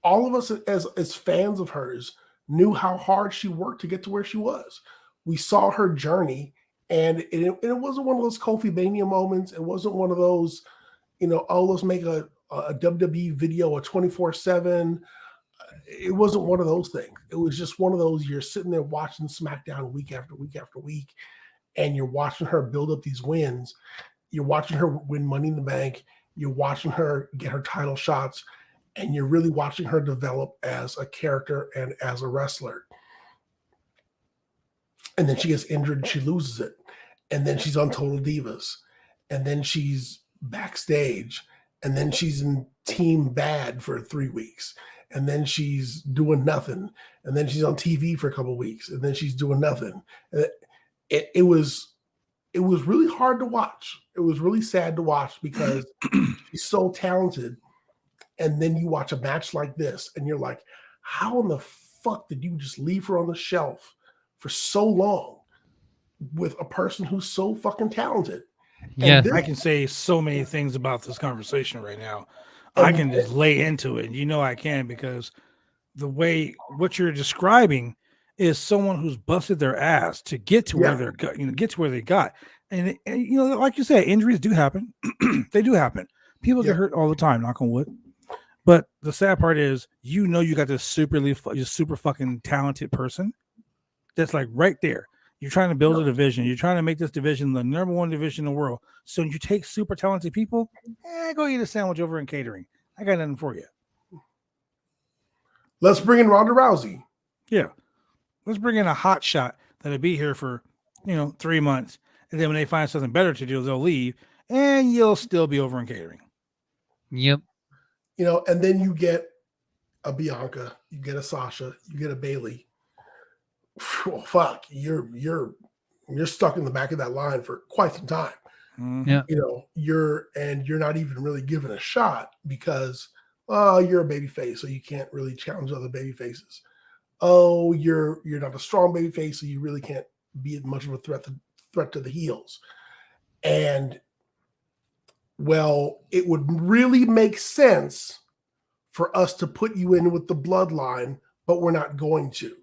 all of us as fans of hers knew how hard she worked to get to where she was. We saw her journey, and it wasn't one of those Kofi Mania moments. It wasn't one of those, you know, oh, let's make a WWE video, a 24/7. It wasn't one of those things. It was just one of those, you're sitting there watching SmackDown week after week after week, and you're watching her build up these wins. You're watching her win Money in the Bank. You're watching her get her title shots, and you're really watching her develop as a character and as a wrestler. And then she gets injured and she loses it. And then she's on Total Divas. And then she's backstage. And then she's in Team Bad for 3 weeks. And then she's doing nothing. And then she's on TV for a couple of weeks. And then she's doing nothing. It was really hard to watch. It was really sad to watch because she's so talented. And then you watch a match like this and you're like, how in the fuck did you just leave her on the shelf for so long with a person who's so fucking talented? Yeah, I can say so many things about this conversation right now. I can just lay into it. You know I can, because the way what you're describing is someone who's busted their ass to get to where they're get to where they got. And you know, like you said, injuries do happen. They do happen. People get hurt all the time, knock on wood. But the sad part is, you know, you got this super fucking talented person that's like right there. You're trying to build a division. You're trying to make this division the number one division in the world. So you take super talented people, go eat a sandwich over in catering. I got nothing for you. Let's bring in Ronda Rousey. Yeah. Let's bring in a hot shot that'll be here for, 3 months. And then when they find something better to do, they'll leave. And you'll still be over in catering. Yep. And then you get a Bianca, you get a Sasha, you get a Bayley. Well, fuck, you're stuck in the back of that line for quite some time. Yeah. You're not even really given a shot because you're a baby face, so you can't really challenge other baby faces. Oh, you're not a strong baby face, so you really can't be much of a threat to the heels. And well, it would really make sense for us to put you in with the bloodline, but we're not going to.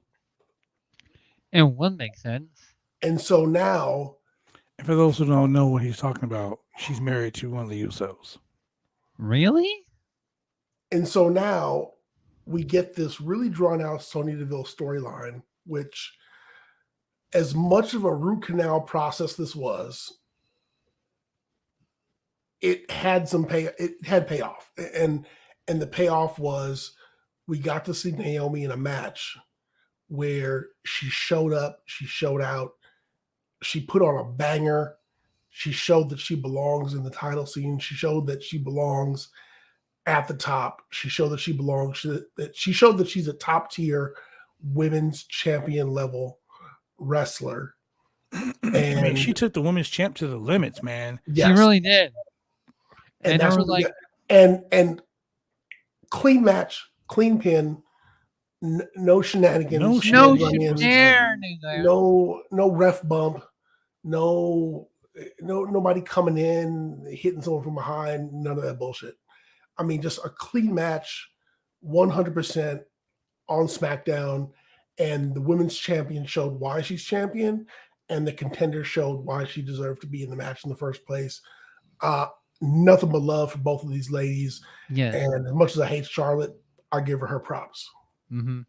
It would make sense. And so now, and for those who don't know what he's talking about, she's married to one of the Usos. Really? And so now we get this really drawn out Sonya Deville storyline, which, as much of a root canal process this was, it had some pay. It had payoff, and the payoff was we got to see Naomi in a match where she showed up, she showed out, she put on a banger. She showed that she belongs in the title scene. She showed that she belongs at the top. She showed that she belongs. She showed that she's a top tier women's champion level wrestler. And I mean, she took the women's champ to the limits, man. yes. She really did. And And that's there was what we like, got. And clean match, clean pin, no shenanigans, No no shenanigans. shenanigans. no ref bump, nobody coming in, hitting someone from behind, none of that bullshit. I mean, just a clean match, 100% on SmackDown, and the women's champion showed why she's champion, and the contender showed why she deserved to be in the match in the first place. Nothing but love for both of these ladies. Yes. And as much as I hate Charlotte, I give her props. Mm-hmm.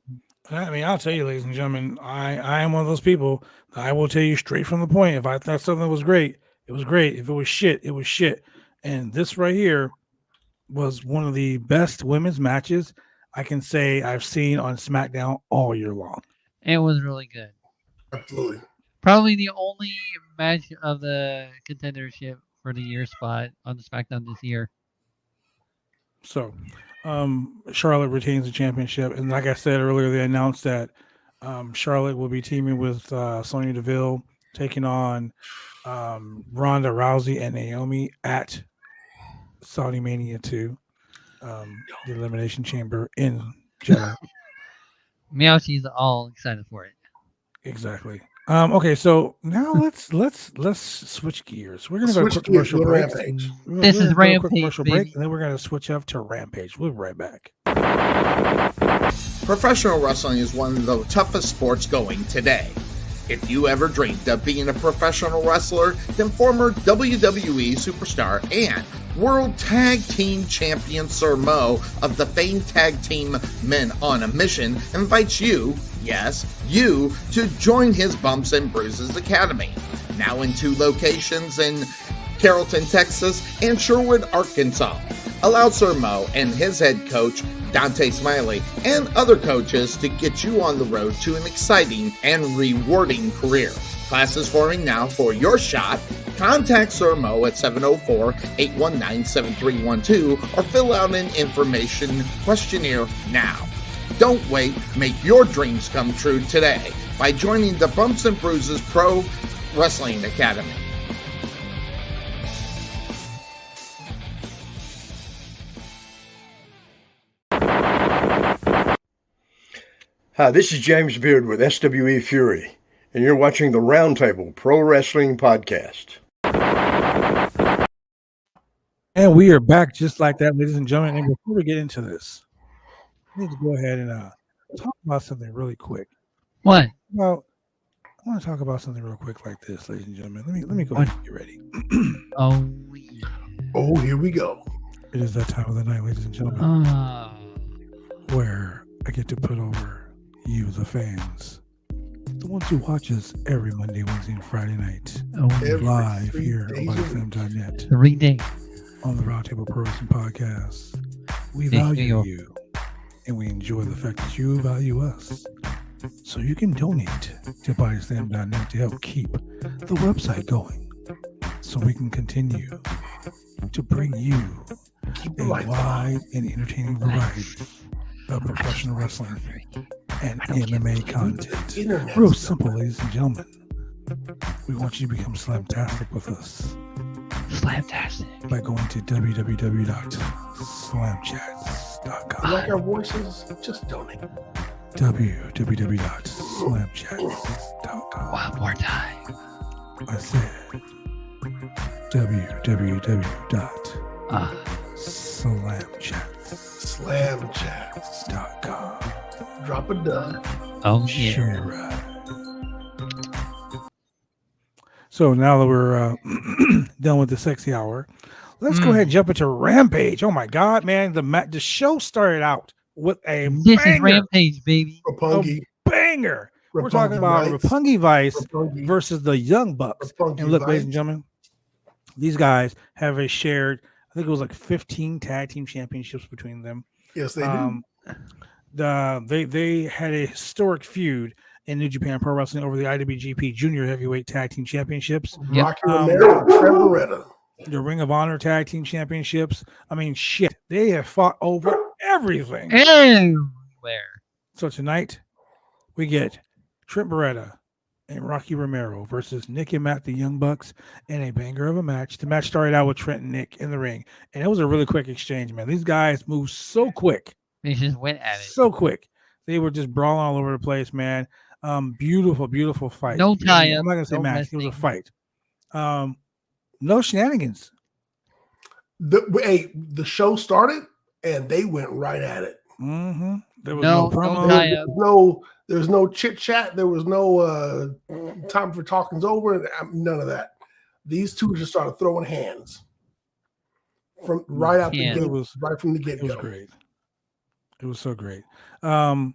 I mean, I'll tell you, ladies and gentlemen, I am one of those people that I will tell you straight from the point. If I thought something was great, it was great. If it was shit, it was shit. And this right here was one of the best women's matches I can say I've seen on SmackDown all year long. It was really good. Absolutely. Probably the only match of the contendership for the year spot on the SmackDown this year. So, Charlotte retains the championship. And like I said earlier, they announced that Charlotte will be teaming with Sonia Deville, taking on Ronda, Rousey, and Naomi at Saudi Mania 2, the Elimination Chamber in Jeddah. Meowshi's all excited for it. Exactly. Okay, so now let's switch gears. We're gonna go to a quick commercial break. Rampage. This is Quick Rampage, commercial break, baby. and then we're gonna switch up to Rampage. We'll be right back. Professional wrestling is one of the toughest sports going today. If you ever dreamed of being a professional wrestler, then former WWE superstar and World Tag Team Champion Sir Mo of the famed tag team Men on a Mission invites you, yes, you, to join his Bumps and Bruises Academy. Now in 2 locations in Carrollton, Texas and Sherwood, Arkansas. Allow Sir Mo and his head coach, Dante Smiley, and other coaches to get you on the road to an exciting and rewarding career. Classes forming now for your shot. Contact Sir Mo at 704-819-7312 or fill out an information questionnaire now. Don't wait, make your dreams come true today by joining the Bumps and Bruises Pro Wrestling Academy. Hi, this is James Beard with SWE Fury, and you're watching the Roundtable Pro Wrestling Podcast. And we are back just like that, ladies and gentlemen. And before we get into this, I need to go ahead and talk about something really quick. What? Well, I want to talk about something real quick like this, ladies and gentlemen. Let me go ahead and get ready. Oh, yeah. Oh, here we go. It is that time of the night, ladies and gentlemen, where I get to put over you, the fans, the ones who watch us every Monday, Wednesday, and Friday night, Every live 3 here days on a week. BodySlam.net 3 days. on the Roundtable Pro Wrestling Podcast. We Thank value you. you, and we enjoy the fact that you value us. So you can donate to BodySlam.net to help keep the website going, so we can continue to bring you Keep a the lights on. wide and entertaining variety of professional wrestling and MMA content. Internet Real stuff. simple, ladies and gentlemen. We want you to become slamtastic with us Slamtastic. by going to www.slamchats.com. You like our voices? Just donate. www.slamchats.com. One more time. I said www.slamchats.com. Slam chats. Drop a dud. Oh, yeah. Sure. So now that we're done with the sexy hour, let's go ahead and jump into Rampage. Oh my God, man! The show started out with a This is banger, Rampage, baby. Rapungi. banger. We're talking about Vice. Roppongi Vice Roppongi. versus the Young Bucks. Roppongi And look, ladies Vice. and gentlemen, These guys have a shared, I think it was like 15 tag team championships between them. Yes, they do. They had a historic feud in New Japan Pro Wrestling over the IWGP Junior Heavyweight Tag Team Championships. Rocky Romero and Trent Beretta. The Ring of Honor Tag Team Championships. I mean, shit, they have fought over everything. Everywhere. So tonight, we get Trent Beretta and Rocky Romero versus Nick and Matt, the Young Bucks, in a banger of a match. The match started out with Trent and Nick in the ring, and it was a really quick exchange, man. These guys moved so quick. They just went at it. So quick. They were just brawling all over the place, man. Beautiful, beautiful fight. No tie-up. I'm not going to say no match. messing. It was a fight. No shenanigans. The show started, and they went right at it. Mm-hmm. There was No promo. tie-up. There's no chit chat. There was no time for talking's over. None of that. These two just started throwing hands from right out the gate, right from the get go. It was great. It was so great. The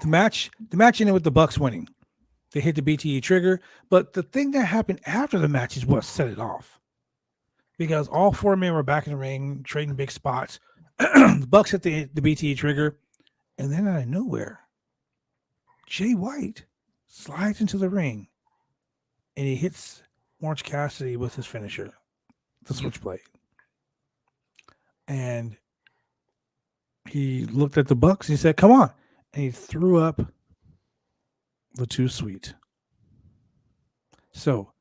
match ended with the Bucks winning. They hit the BTE trigger, but the thing that happened after the match is what set it off. Because all four men were back in the ring, trading big spots. The Bucks hit the BTE trigger, and then out of nowhere, Jay White slides into the ring, and he hits Orange Cassidy with his finisher, the Switchblade. And he looked at the Bucks, and he said, "Come on." And he threw up the Too Sweet. So,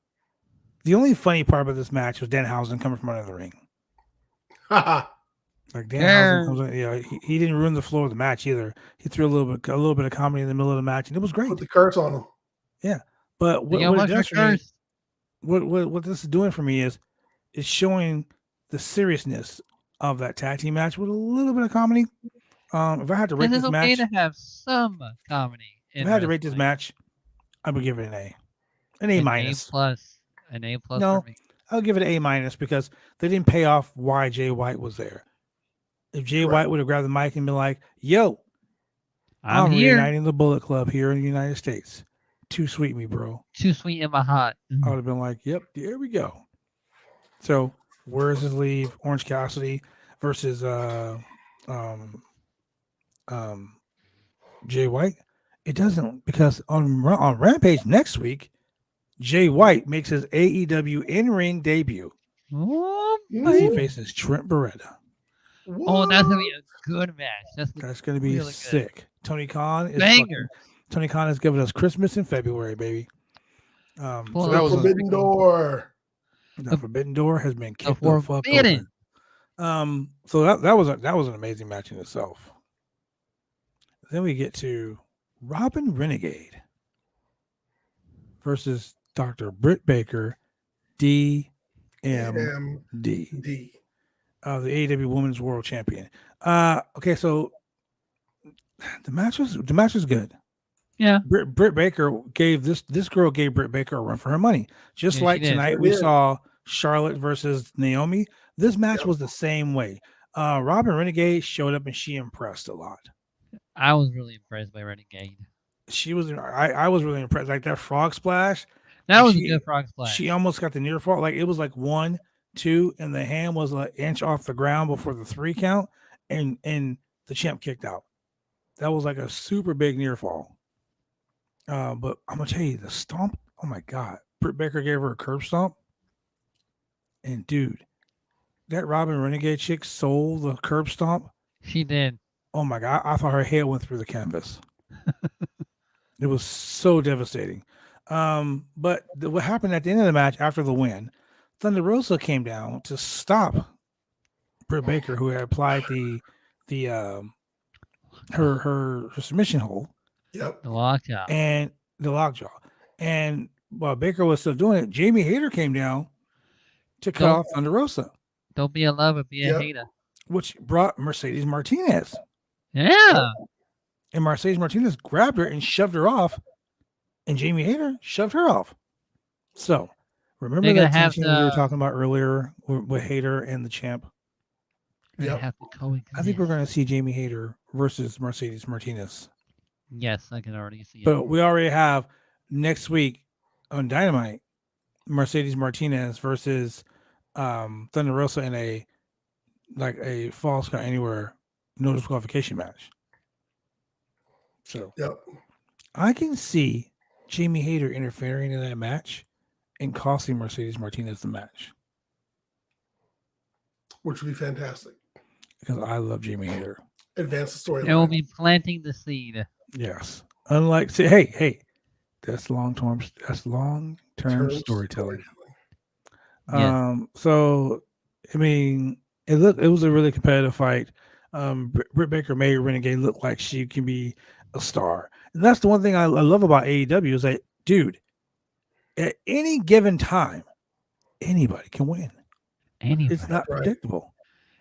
the only funny part about this match was Danhausen coming from under the ring. Like Danhausen comes in, he didn't ruin the flow of the match either. He threw a little bit of comedy in the middle of the match, and it was great. Put the curse on him. Yeah, but what it does for me, what this is doing for me is it's showing the seriousness of that tag team match with a little bit of comedy. If I had to rate this match, it's okay to have some comedy. If I had to rate this match, I would give it an A. An A minus. An A plus No, for me. I'll give it an A minus because they didn't pay off why Jay White was there. If Jay White would have grabbed the mic and been like, "Yo, I'm here. reuniting the Bullet Club here in the United States. Too sweet me, bro." Too sweet in my heart. I would have been like, "Yep, there we go." So where's his leave? Orange Cassidy versus Jay White. It doesn't, because on Rampage next week, Jay White makes his AEW in-ring debut. Oh, As he faces Trent Beretta. Oh, that's gonna be a good match. That's gonna be really sick. Good. Tony Khan is Tony Khan has given us Christmas in February, baby. So that that was Forbidden Door. The Forbidden Door has been kicked the fuck open. So that was an amazing match in itself. Then we get to Robin Renegade versus Dr. Britt Baker, DMD, the AEW Women's World Champion. Okay, so the match was good. Yeah, Britt Baker gave this girl gave Britt Baker a run for her money. Just like tonight, we saw Charlotte versus Naomi. This match was the same way. Robin Renegade showed up and she impressed a lot. I was really impressed by Renegade. She was. I was really impressed. Like that frog splash. That was a good frog splash. She almost got the near fall. Like it was like 1, 2, and the hand was an inch off the ground before the 3 count, and the champ kicked out. That was like a super big near fall. But I'm gonna tell you, the stomp. Oh my god, Britt Baker gave her a curb stomp, and dude, that Robin Renegade chick sold the curb stomp. She did. Oh my god, I thought her head went through the canvas. It was so devastating. But what happened at the end of the match after the win, Thunder Rosa came down to stop Britt Baker, who had applied her submission hold. Yep. The lockjaw. And the lockjaw. And while Baker was still doing it, Jamie Hayter came down to cut off Thunder Rosa. Don't be a lover, be a hater. Which brought Mercedes Martinez. Yeah. And Mercedes Martinez grabbed her and shoved her off. And Jamie Hayter shoved her off. So, remember that tension we were talking about earlier with Hayter and the champ? Yep. I think we're going to see Jamie Hayter versus Mercedes Martinez. Yes, I can already see it. But we already have next week on Dynamite, Mercedes Martinez versus Thunder Rosa in a false count anywhere, no disqualification match. So Yep. I can see Jamie Hayter interfering in that match and costing Mercedes Martinez the match. Which would be fantastic. Because I love Jamie Hayter. Advance the storyline. It will be planting the seed. Yes. Unlike, hey, that's long-term storytelling. Yes. So, I mean, it was a really competitive fight. Britt Baker made Renegade look like she can be a star. And that's the one thing I love about AEW is that, dude, at any given time, anybody can win. Anybody. It's not predictable.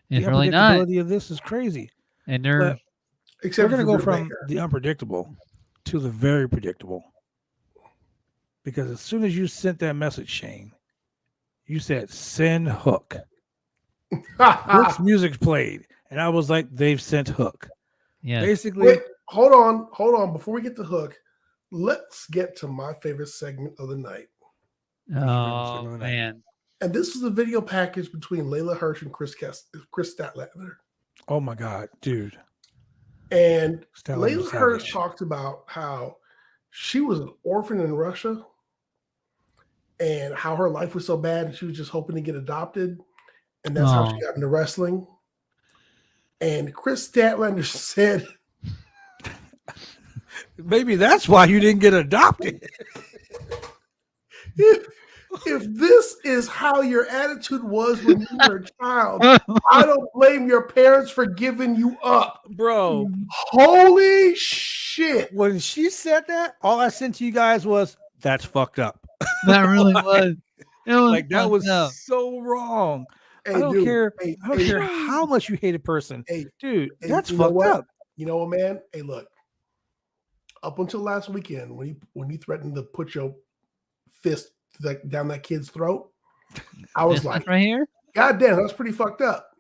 It's the really not. unpredictability of this is crazy. And they're Except we're going to go Britt from Baker. the unpredictable to the very predictable. Because as soon as you sent that message, Shane, you said send Hook. Hook's music played, and I was like, they've sent Hook. yeah. Basically, Wait, hold on. Before we get to Hook, let's get to my favorite segment of the night. Oh man. And this is the video package between Layla Hirsch and Chris Statlander. oh my God, dude. And Statlander Layla savage. Hirsch talked about how she was an orphan in Russia and how her life was so bad and she was just hoping to get adopted. And that's how she got into wrestling. And Chris Statlander said, Maybe that's why you didn't get adopted. if this is how your attitude was when you were a child, I don't blame your parents for giving you up. Bro, Holy shit. when she said that, all I sent to you guys was, that's fucked up. That really was. It was Like, that fucked was up. so wrong. Hey, I don't dude, care. hey, I don't hey, care how much you hate a person. Hey, dude, hey, that's you know fucked what? up. You know what, man? Hey, look. Up until last weekend, when you threatened to put your fist down that kid's throat, I was This like, right here. God damn, that's pretty fucked up.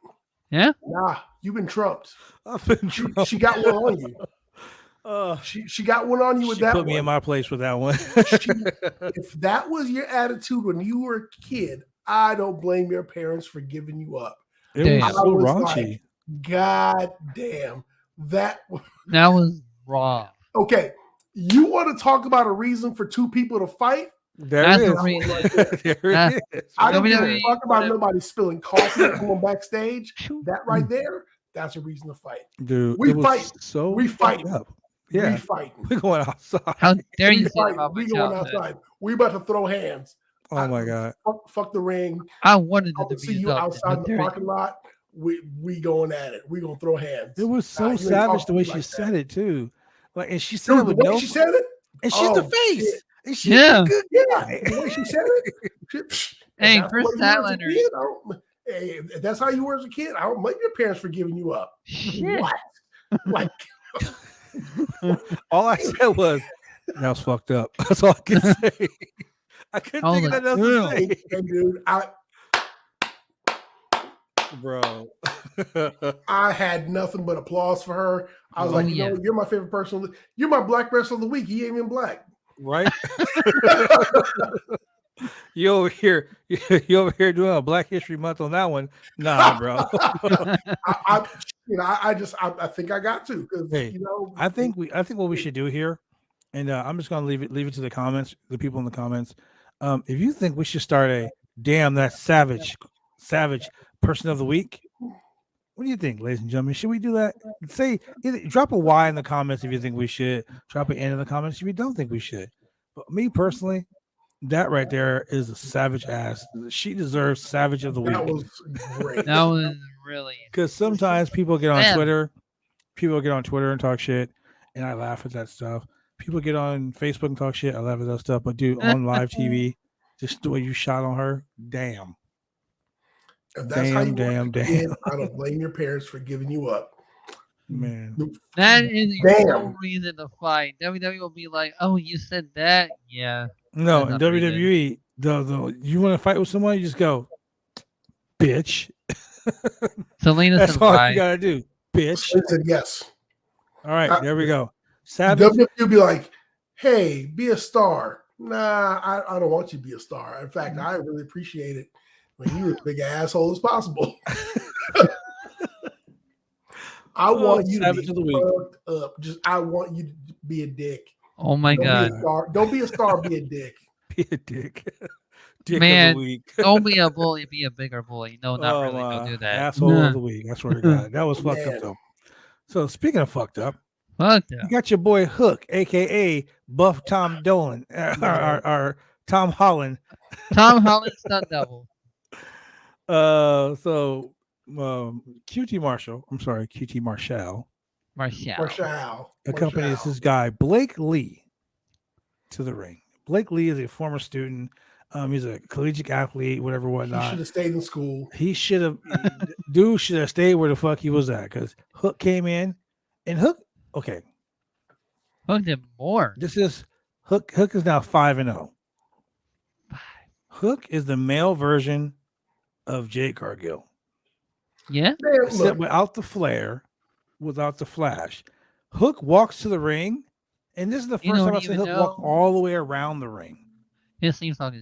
Yeah. Nah, you've been trumped. I've been drunk. She got one on you. She got one on you with She that put me in my place with that one. If that was your attitude when you were a kid, I don't blame your parents for giving you up. It Damn. was I so was raunchy. like, God damn. That was raw. okay. You want to talk about a reason for two people to fight? There That's it the is. reason. There it is. I don't give a WWE, fuck about whatever. nobody spilling coffee or going backstage. That right there, that's a reason to fight. Dude, We it was fight. so We fucked fight. up. Yeah, We fighting. we're going outside. How dare We you say that fighting. about my We going childhood? outside. We about to throw hands. Oh my God. Fuck the ring. I wanted I it to will be see you adopted. outside How in the dare you? parking lot. We going at it. We gonna throw hands. It was so Nah, you ain't savage talking the way to me she like said that. it too. Like, and she said it Dude, the with way no, she said it, and she's the oh, face. shit. And she's Yeah. a good yeah, guy. the way she said it. If Hey, that's Chris what you were as a Statlander. kid, hey, if that's how you were as a kid, I don't blame your parents for giving you up. Shit. What? Like, All I said was, that was fucked up. That's all I could say. I couldn't I think was of nothing like, else to say. hey, dude, Bro. I had nothing but applause for her. I was Oh, like, you yeah. know, you're my favorite person. You're my black wrestler of the week. He ain't even black. Right? You over here doing a Black History Month on that one. Nah, bro. I think I got to. 'Cause, Hey, you know, I think what we should do here, and I'm just gonna leave it to the comments, the people in the comments. If you think we should start a damn that savage person of the week, what do you think, ladies and gentlemen? Should we do that? Say drop a Y in the comments if you think we should. Drop an N in the comments if you don't think we should. But me personally, that right there is a savage ass. She deserves savage of the that week. was great. That was really. Because sometimes people get on Man. Twitter and talk shit, and I laugh at that stuff. People get on Facebook and talk shit, I laugh at that stuff. But dude, on live TV, just the way you shot on her, damn. If that's how you Damn. were as a kid, I don't blame your parents for giving you up. Man. That is Damn. no reason to fight. WWE will be like, "Oh, you said that, yeah." No, That's in not very good. WWE, the you want to fight with someone, you just go, bitch. Selena That's said, all "Why?" you gotta do, bitch. I said yes. All right, there we go. Savage. WWE be like, hey, be a star. Nah, I don't want you to be a star. In fact, I really appreciate it When you're as big an asshole as possible. I want you to be fucked up. I want you to be a dick. Oh my God. Don't be a star, be a dick. Be a dick. Dick Man, of the week. Don't be a bully, be a bigger bully. No, not really. Don't do that. Asshole of the week. I swear to God. That was fucked up though. So speaking of fucked up, you got your boy Hook, aka Buff Tom Dolan, our Tom Holland. Tom Holland stunt double. So QT Marshall accompanies this guy Blake Lee to the ring. Blake Lee is a former student. He's a collegiate athlete, whatever, whatnot. He should have stayed in school. He should have. Dude should have stayed where the fuck he was at, because Hook came in, and Hook did more. This is Hook. Hook is now 5-0. Hook is the male version of Jade Cargill. Yeah, except without the flair, without the flash. Hook walks to the ring, and this is the first time I've seen Hook walk all the way around the ring. It seems like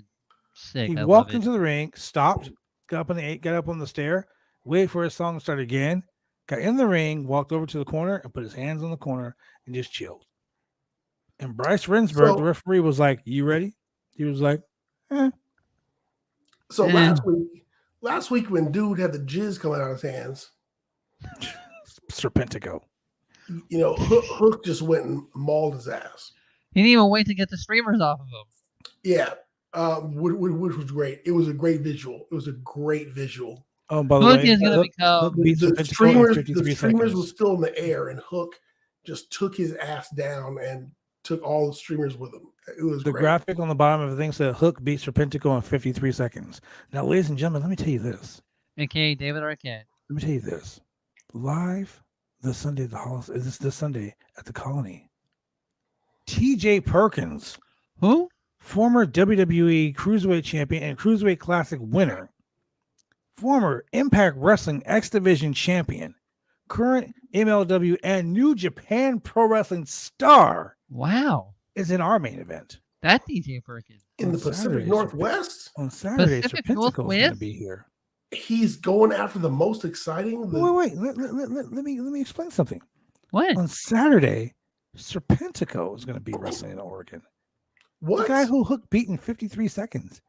sick. He walked into the ring, stopped, got up on the stair, waited for his song to start again, got in the ring, walked over to the corner, and put his hands on the corner and just chilled. And Bryce Rensburg, the referee, was like, "You ready?" He was like, "Eh." So last week when dude had the jizz coming out of his hands, Serpentico. Hook just went and mauled his ass. He didn't even wait to get the streamers off of him. Yeah, which was great. It was a great visual. Oh, by the way, is going to become the streamers was still in the air, and Hook just took his ass down and took all the streamers with him. It was the great. graphic on the bottom of the thing said Hook beat Serpentico in 53 seconds. Now, ladies and gentlemen, let me tell you this. AKA David Arquette. Let me tell you this. Live this Sunday at the Colony. TJ Perkins, who? Former WWE Cruiserweight Champion and Cruiserweight Classic winner. Former Impact Wrestling X Division Champion. Current MLW and New Japan Pro Wrestling star. Wow. Is in our main event. That DJ Perkins. In the Pacific Northwest? On Saturday, Pacific Serpentico's going to Northwest? be here. He's going after the most exciting. Wait. Let me explain something. What? On Saturday, Serpentico is going to be wrestling in Oregon. What? The guy who Hook beat in 53 seconds.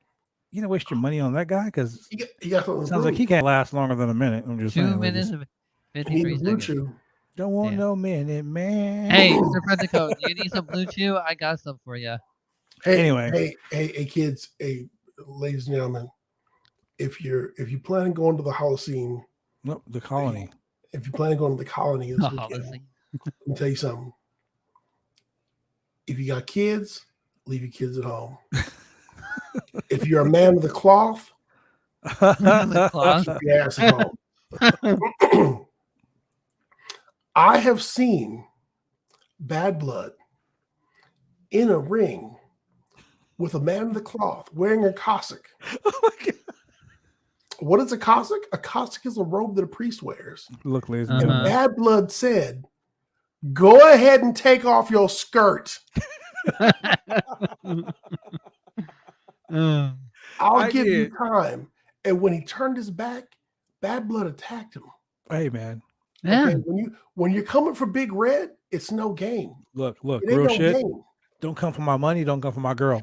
You don't waste your money on that guy, because he got sounds like he can't last longer than a minute. I'm just 2 saying. minutes and 53 seconds. Don't want no minute, man. Hey, Serpentico, do you need some Blue Chew? I got some for you. Anyway. Hey, kids, ladies and gentlemen, if you plan on going to the Holocene, no, the Colony. If you plan on going to the Colony this weekend, let me tell you something. If you got kids, leave your kids at home. If you're a man of the cloth, keep your ass at home. I have seen Bad Blood in a ring with a man of the cloth wearing a cassock. Oh my God. What is a cassock? A cassock is a robe that a priest wears. Look, ladies and Bad Blood said, "Go ahead and take off your skirt." I'll give you time. And when he turned his back, Bad Blood attacked him. Hey, man. Yeah. Okay, when you're coming for Big Red, it's no game. Look, It ain't real no shit. game. Don't come for my money. Don't come for my girl.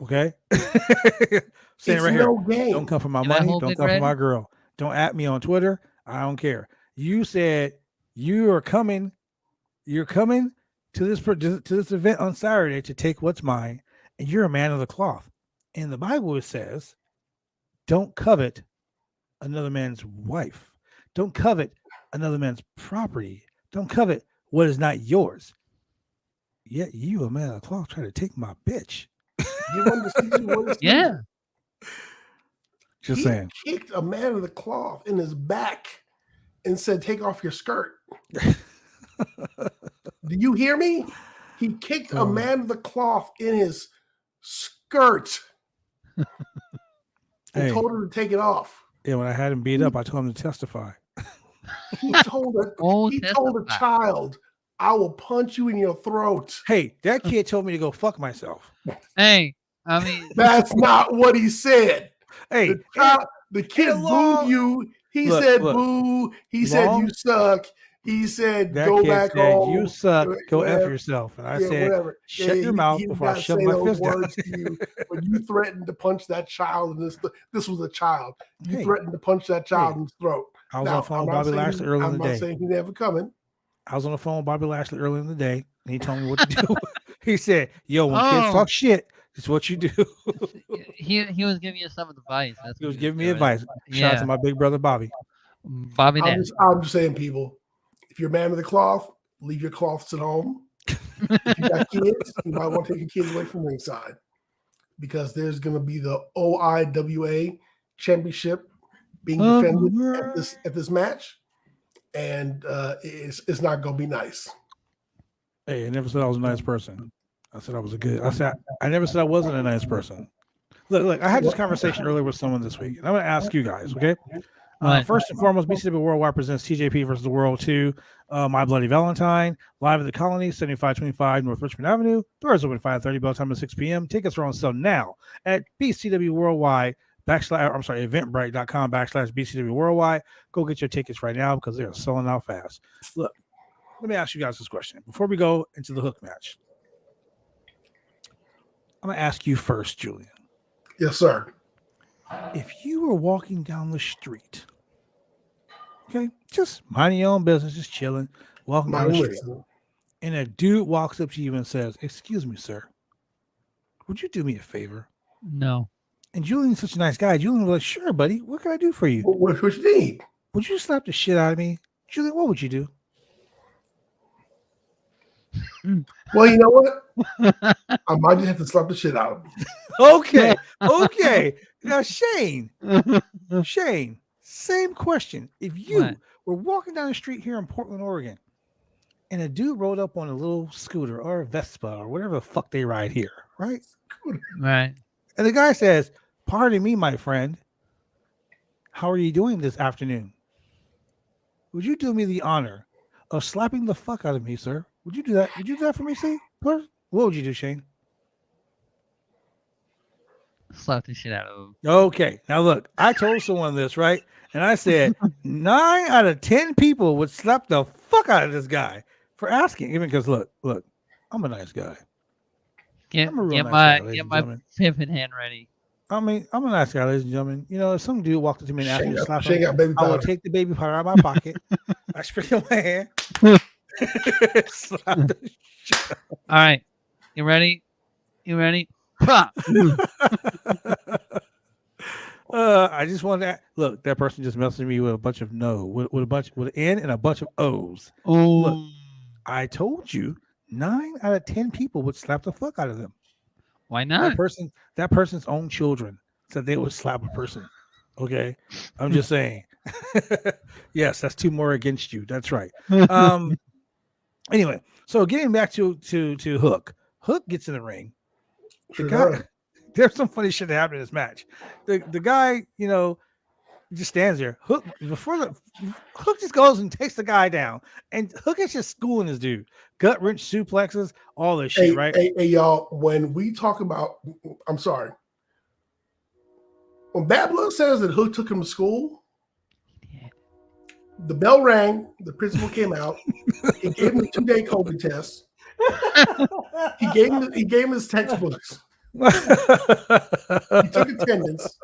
Okay? Saying It's right no here. game. Don't come for my You that money. whole Don't Big come for Red? my girl. Don't at me on Twitter. I don't care. You said you're coming to this event on Saturday to take what's mine, and you're a man of the cloth. In the Bible, it says, don't covet another man's wife. Don't covet another man's property. Don't covet what is not yours. Yet you, a man of the cloth, try to take my bitch. Yeah. Just He saying. kicked a man of the cloth in his back and said, "Take off your skirt." Do you hear me? He kicked a man of the cloth in his skirt and Hey. told her to take it off. Yeah, when I had him beat up, I told him to testify. He told a child, "I will punch you in your throat." Hey, that kid told me to go fuck myself. Hey, I mean, That's not what he said. Hey, The kid booed you. He said boo. He said you suck. He said go back home. You suck. Go whatever. F yourself. And I said, whatever. Shut your mouth before I shove my fist down. To you when you threatened to punch that child. And this was a child. You threatened to punch that child in his throat. I was on the phone with Bobby Lashley earlier in the day. I'm not saying he never coming. I was on the phone with Bobby Lashley earlier in the day, and he told me what to do. He said, "Yo, when kids talk shit, it's what you do." he was giving you some advice. He was giving me advice. Shout out to my big brother Bobby. Bobby, I'm just saying, people, if you're a man of the cloth, leave your cloths at home. If you got kids, you might want to take your kids away from ringside because there's going to be the OIWA championship being defended at this match, and it's not going to be nice. Hey, I never said I was a nice person. I said I was I never said I wasn't a nice person. Look, I had this conversation earlier with someone this week, and I'm going to ask you guys, okay? First and foremost, BCW Worldwide presents TJP versus the World 2, My Bloody Valentine, live at the Colony, 7525 North Richmond Avenue. Doors open 5:30, bell time at 6 p.m. Tickets are on sale now at BCW Worldwide Eventbrite.com/BCW Worldwide. Go get your tickets right now because they're selling out fast. Look, let me ask you guys this question before we go into the hook match. I'm going to ask you first, Julian. Yes, sir. If you were walking down the street, okay, just minding your own business, just chilling, walking down the street, and a dude walks up to you and says, "Excuse me, sir, would you do me a favor?" No. And Julian's such a nice guy. Julian was like, "Sure, buddy. What can I do for you?" What you need? Would you slap the shit out of me? Julian, what would you do? Well, you know what? I might just have to slap the shit out of him. Okay. Now, Shane, same question. If you were walking down the street here in Portland, Oregon, and a dude rode up on a little scooter or a Vespa or whatever the fuck they ride here, right? Right. And the guy says, "Pardon me, my friend. How are you doing this afternoon? Would you do me the honor of slapping the fuck out of me, sir? Would you do that? Would you do that for me, see? What would you do, Shane?" Slap the shit out of him. Okay. Now look, I told someone this, right? And I said 9 out of 10 people would slap the fuck out of this guy for asking. Even because look, I'm a nice guy. Get nice my pimping hand ready. I mean, I'm a nice guy, ladies and gentlemen. You know, if some dude walked up to me and asked me to slap him, I would take the baby powder out of my pocket. I spray it in my hand. Slap the shit out. All right. You ready? I just wanted to look. That person just messaged me with a bunch of with an N and a bunch of O's. Oh, look, I told you 9 out of 10 people would slap the fuck out of them. Why not? That person's own children said they would slap a person. Okay, I'm just saying. Yes, that's 2 more against you. That's right. Anyway, so getting back to Hook. Hook gets in the ring. There's some funny shit that happened in this match. The guy, you know, just stands there. Hook just goes and takes the guy down, and Hook is just schooling this dude. Gut wrench suplexes, all this shit, right? Hey, y'all. When we talk about, I'm sorry. When Bad Blood says that Hook took him to school, the bell rang. The principal came out. He gave him a 2-day COVID test. He gave him his textbooks. He took attendance.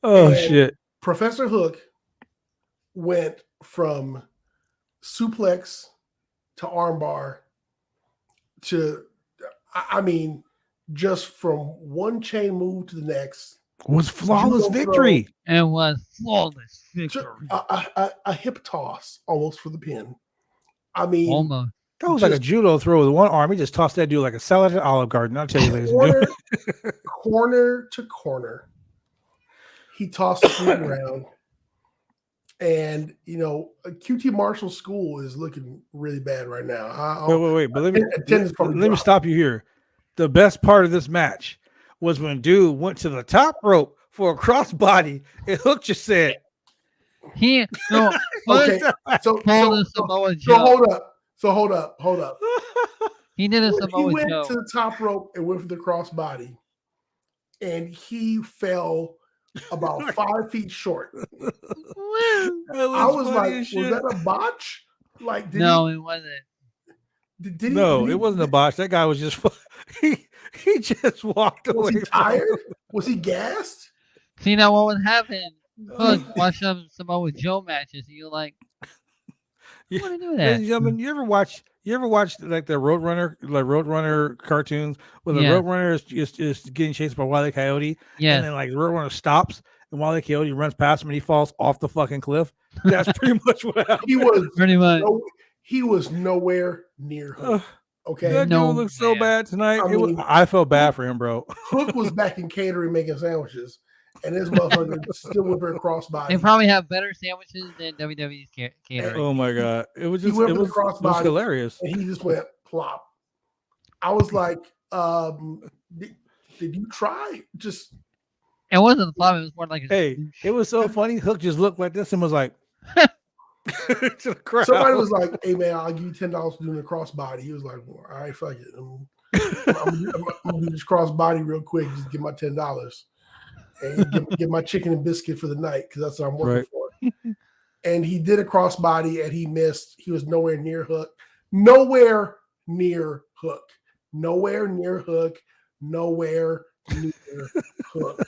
Oh shit! Professor Hook went from suplex to armbar to, I mean, just from one chain move to the next. Was flawless victory. It was flawless victory. A hip toss almost for the pin. I mean, almost. That was like a judo throw with one arm. He just tossed that dude like a salad at Olive Garden. I'll tell you, ladies and gentlemen. Corner to corner. He tossed it around. And, you know, QT Marshall School is looking really bad right now. Wait. But let me stop you here. The best part of this match was when dude went to the top rope for a crossbody, and Hook just said, okay. So hold up. He did a Samoa He went Joe. to the top rope and went for the crossbody, and he fell about 5 feet short. I was like, was that a botch? Like, it wasn't. It wasn't a botch. That guy was just he just walked away. Was he tired? Was he gassed? See, now what would happen? Look, watch some Samoa Joe matches. And you're like, you want to do that? Ladies and gentlemen, you ever watch like the Roadrunner cartoons where the Roadrunner is getting chased by Wile E. Coyote? Yeah. And then like the Roadrunner stops and Wile E. Coyote runs past him and he falls off the fucking cliff. That's pretty much what happened. He was pretty much. He was nowhere near Hook. Okay. That dude looked so bad tonight. I felt bad for him, bro. Hook was back in catering making sandwiches. And this motherfucker still with her crossbody. They probably have better sandwiches than WWE's catering. Oh my god, it was just it was hilarious. And he just went plop. I was like, did you try? Just it wasn't the plop. It was more like it was so funny. Hook just looked like this and was like, to the crowd. Somebody was like, "Hey man, I'll give you $10 for doing a crossbody." He was like, well, "All right, fuck it. I'm gonna do this crossbody real quick. Just give my $10." And get my chicken and biscuit for the night because that's what I'm working for. And he did a crossbody and he missed. He was nowhere near Hook. Nowhere near Hook. Nowhere near Hook. Nowhere near Hook.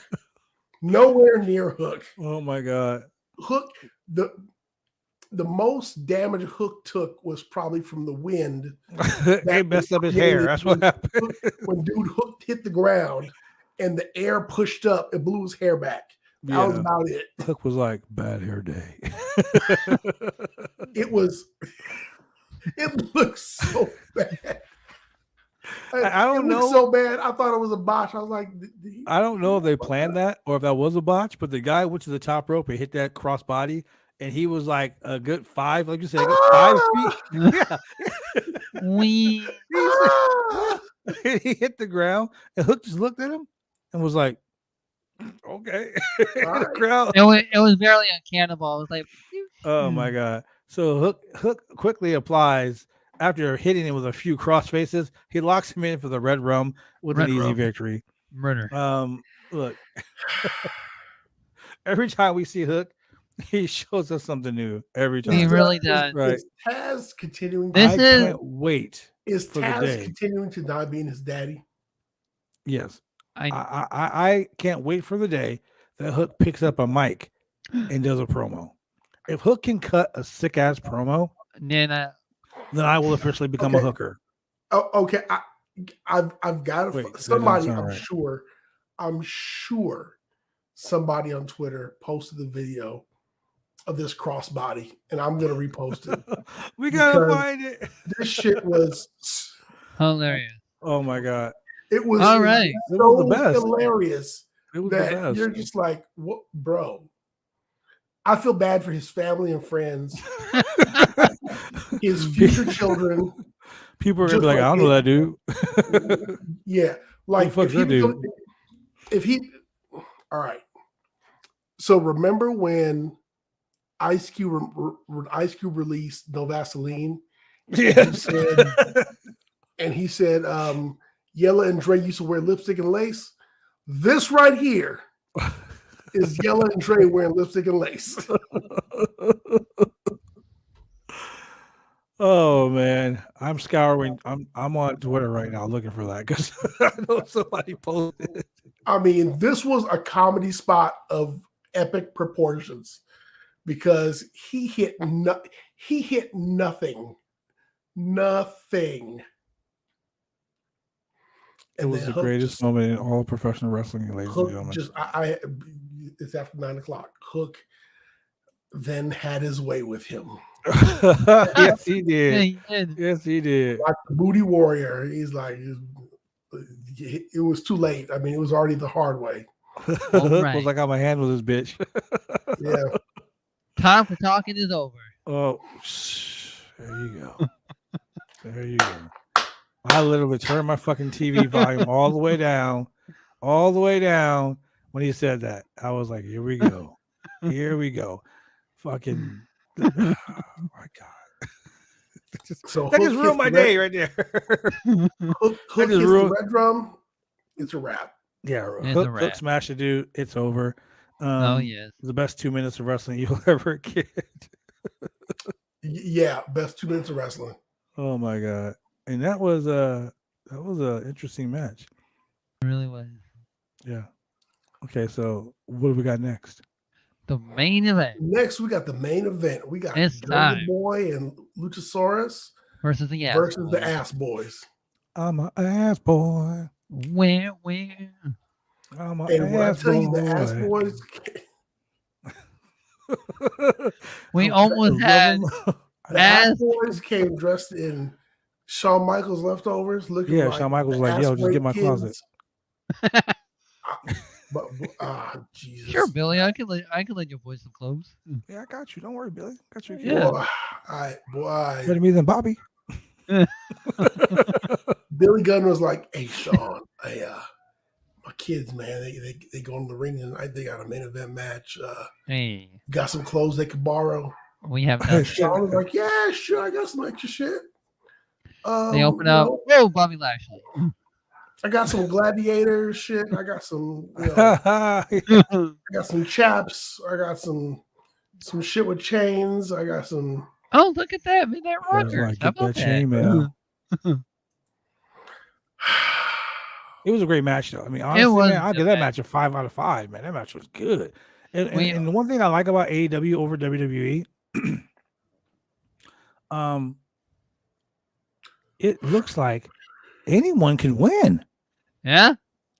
Nowhere near Hook. Oh my god. Hook. The most damage Hook took was probably from the wind. They messed up his hair. That's what happened. When dude Hook hit the ground. And the air pushed up and blew his hair back. That was about it. Hook was like, bad hair day. It looked so bad. I don't know. So bad. I thought it was a botch. I was like, I don't know if they planned that or if that was a botch, but the guy went to the top rope and hit that crossbody, and he was like a good 5, like you said, 5 feet. He hit the ground, and Hook just looked at him and was like, okay. The crowd. It was barely a cannonball. It was like, oh my god. So Hook quickly applies after hitting him with a few cross faces. He locks him in for the red rum with an easy victory. Murder. Look, every time we see Hook, he shows us something new. Every time he really does. Right. Is Taz continuing? I can't wait. Is Taz continuing to not being his daddy? Yes. I can't wait for the day that Hook picks up a mic and does a promo. If Hook can cut a sick ass promo, then I will officially become a hooker. Oh, okay. I've got somebody. I'm sure somebody on Twitter posted the video of this crossbody, and I'm gonna repost it. We gotta find it. This shit was hilarious. Oh my god. It was all right. So it was the best. Hilarious. It was that the best. You're just like, what, bro? I feel bad for his family and friends, his future children. People are gonna be like, I don't know that dude. Yeah, like if he, all right. So remember when Ice Cube released No Vaseline? Yes. And he said, Yella and Dre used to wear lipstick and lace. This right here is Yella and Dre wearing lipstick and lace. Oh man, I'm scouring. I'm on Twitter right now looking for that because I know somebody posted it. I mean, this was a comedy spot of epic proportions because he hit nothing. It was the greatest moment in all of professional wrestling, ladies and gentlemen. It's after 9:00. Hook then had his way with him. Yes, he did. Yeah, he did. Yes, he did. Like the Booty Warrior, he's like, it was too late. I mean, it was already the hard way. Right. Was like, I'm gonna handle this bitch. Yeah. Time for talking is over. Oh, there you go. There you go. I literally turned my fucking TV volume all the way down when he said that. I was like, here we go. Here we go. Fucking, oh my God. That just ruined my day right there. Hook hits the red drum. It's a wrap. Yeah, Hook smash the dude. It's over. Oh yes. The best 2 minutes of wrestling you'll ever get. Yeah, best 2 minutes of wrestling. Oh my god! And that was a interesting match. It really was. Yeah. Okay, so what do we got next? The main event. Next, we got the main event. We got It's Jungle time. Boy and Luchasaurus Versus the ass. versus the boys. Ass Boys. I'm an ass boy. Where? I'm an And when I ass tell boy. you the Ass Boys, We I almost love had 'em. the Ass Ass- Boys came dressed in Shawn Michaels leftovers, looking Yeah, like Shawn Michaels the was like, "Yo, just ass get my weight closet." kids. Jesus. Sure, Billy. I can let you voice some clothes. Yeah, I got you. Don't worry, Billy. Got you. Yeah. Boy, Better me than Bobby. Billy Gunn was like, "Hey, Sean, my kids, man, they go in the ring tonight. They got a main event match. Hey, Got some clothes they could borrow." we have nothing. Sean was like, "Yeah, sure, I got some extra shit." They open up. Whoa, Bobby Lashley. I got some gladiator shit. I got some, Yeah. I got some chaps. I got some shit with chains. I got some. Oh, look at that. Midnight Sounds Rockers. like How get about that that? chainmail. It was a great match, though. I mean, honestly, was man, I'll a give good that match. match a 5 out of 5. Man, that match was good. And We- the one thing I like about AEW over WWE, it looks like anyone can win. Yeah?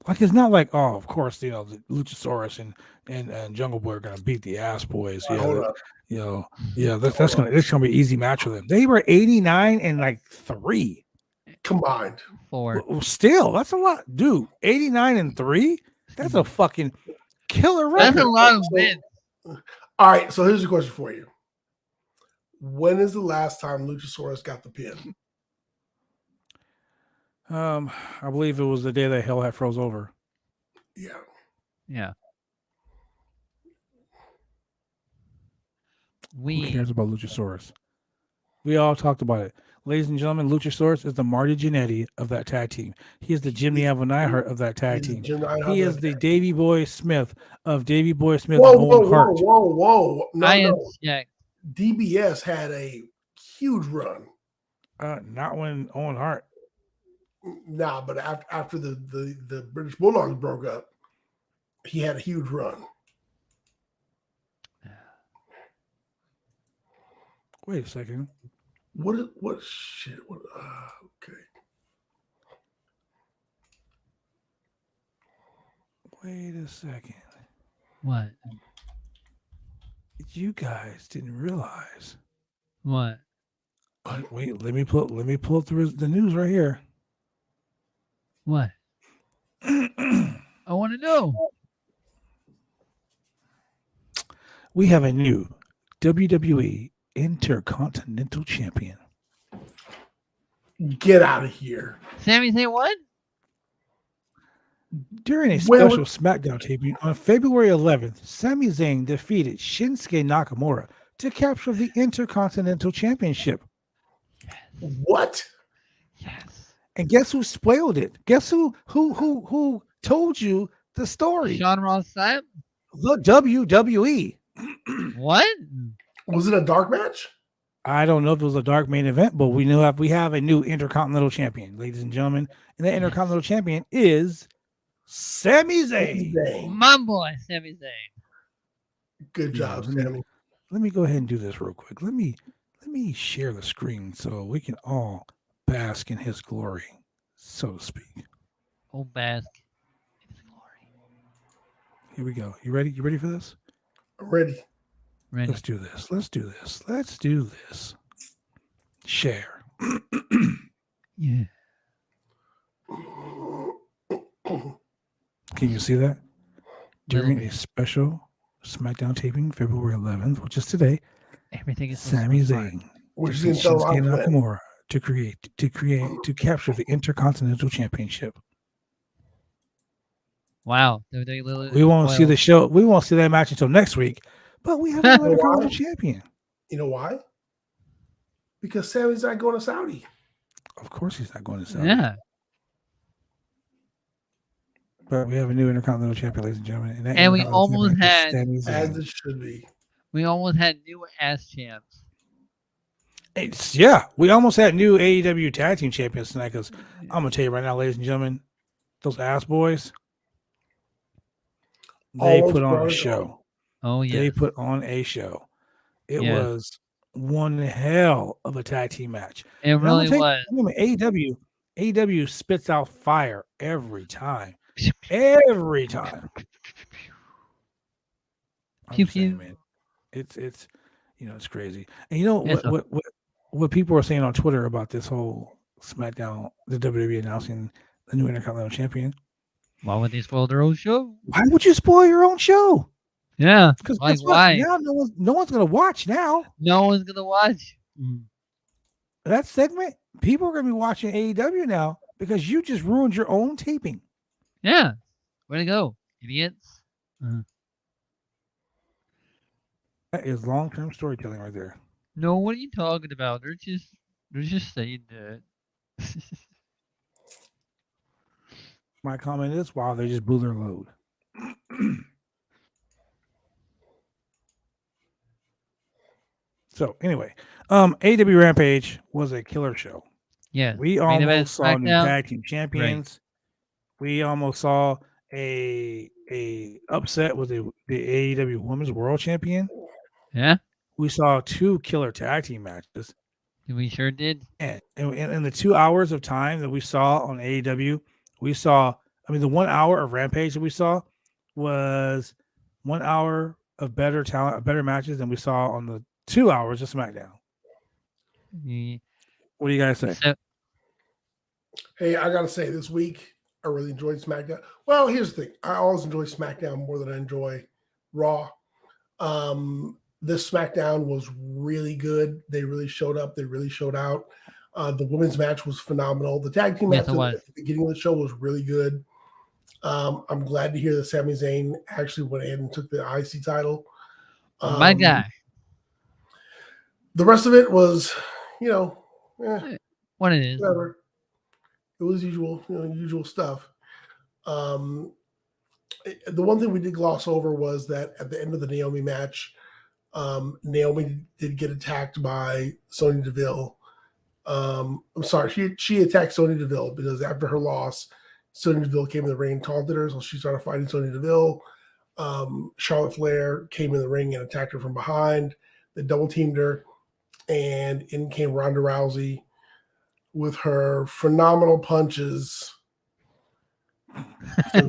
Like it's not like, oh, of course, the Luchasaurus and Jungle Boy are gonna beat the Ass Boys. Hold up. That's gonna be an easy match for them. They were 89 and like 3 Combined. 4. Well, still, that's a lot, dude. 89 and 3. That's a fucking killer That's record. a lot of wins. All right, so here's a question for you. When is the last time Luchasaurus got the pin? I believe it was the day that hell had froze over. Yeah. Yeah. Who cares about Luchasaurus? We all talked about it. Ladies and gentlemen, Luchasaurus is the Marty Jannetty of that tag team. He is the Jimmy Alvin Neidhart of that tag team. He is the Davey Boy Smith of Davey Boy Smith and Owen Hart. Whoa. No. Yeah. DBS had a huge run. Not when Owen Hart. Nah, but after the British Bulldogs broke up, he had a huge run. Wait a second. What shit? Okay. Wait a second. What? You guys didn't realize. What? Wait, let me pull up the news right here. What? I want to know. We have a new WWE Intercontinental Champion. Get out of here. Sami Zayn what? During a special SmackDown taping on February 11th, Sami Zayn defeated Shinsuke Nakamura to capture the Intercontinental Championship. What? Yes. And guess who spoiled it? Guess who told you the story? Sean Ross Sapp? The WWE. What? Was it a dark match? I don't know if it was a dark main event, but we have a new Intercontinental Champion, ladies and gentlemen. And the Intercontinental Champion is Sami Zayn. My boy, Sami Zayn. Good job, Sami. Let me go ahead and do this real quick. Let me share the screen so we can all bask in his glory, so to speak. Oh, bask in his glory. Here we go. You ready? You ready for this? I'm ready. Ready. Let's do this. Share. Yeah. Can you see that? During a special SmackDown taping, February 11th, which is today, Everything is Sami Zayn Which defeats is Shinsuke Nakamura to capture the Intercontinental Championship. Wow. We won't see the show. We won't see that match until next week. But we have another Intercontinental Champion. You know why? Because Sami's not going to Saudi. Of course, he's not going to Saudi. Yeah. But we have a new Intercontinental Champion, ladies and gentlemen. And, that And we Intercontinental almost Champion is had- Sami As Zayn. it should be. We almost had new ass champs. We almost had new AEW Tag Team Champions tonight because I'm going to tell you right now, ladies and gentlemen, those ass boys, they Almost put on brought a it show. Oh, yeah. They put on a show. It Yeah. was one hell of a tag team match. It And I'm gonna really tell you, was. AEW spits out fire every time. Every time. I'm Pew, just saying, pew. man. It's it's crazy. And you know Yes, what people are saying on Twitter about this whole SmackDown, the WWE announcing the new Intercontinental Champion? Why would they spoil their own show? Why would you spoil your own show? Yeah. Because Like, why? now no one's gonna watch now. No one's going to watch. That segment, people are going to be watching AEW now because you just ruined your own taping. Yeah. Way to go, idiots. That is long-term storytelling right there. No, what are you talking about? They're just saying that. My comment is, wow, they just blew their load. So anyway, AEW Rampage was a killer show. Yeah. We Main event almost saw new SmackDown. tag team champions. We almost saw a upset with the AEW Women's World Champion. Yeah. We saw 2 killer tag team matches. We sure did. And in the 2 hours of time that we saw on AEW, we saw, the 1 hour of Rampage that we saw was 1 hour of better talent, better matches than we saw on the 2 hours of SmackDown. Yeah. What do you guys say? So, Hey, I gotta say, this week I really enjoyed SmackDown. Well, here's the thing: I always enjoy SmackDown more than I enjoy Raw. This SmackDown was really good. They really showed up. They really showed out. The women's match was phenomenal. The tag team Yes, match it was. at the beginning of the show was really good. I'm glad to hear that Sami Zayn actually went ahead and took the IC title. my guy. The rest of it was, What it is. whatever. It was usual stuff. The one thing we did gloss over was that at the end of the Naomi match, Naomi did get attacked by Sonya Deville. I'm sorry, she attacked Sonya Deville because after her loss, Sonya Deville came in the ring and taunted her, so she started fighting Sonya Deville. Charlotte Flair came in the ring and attacked her from behind. They double teamed her, and in came Ronda Rousey with her phenomenal punches. to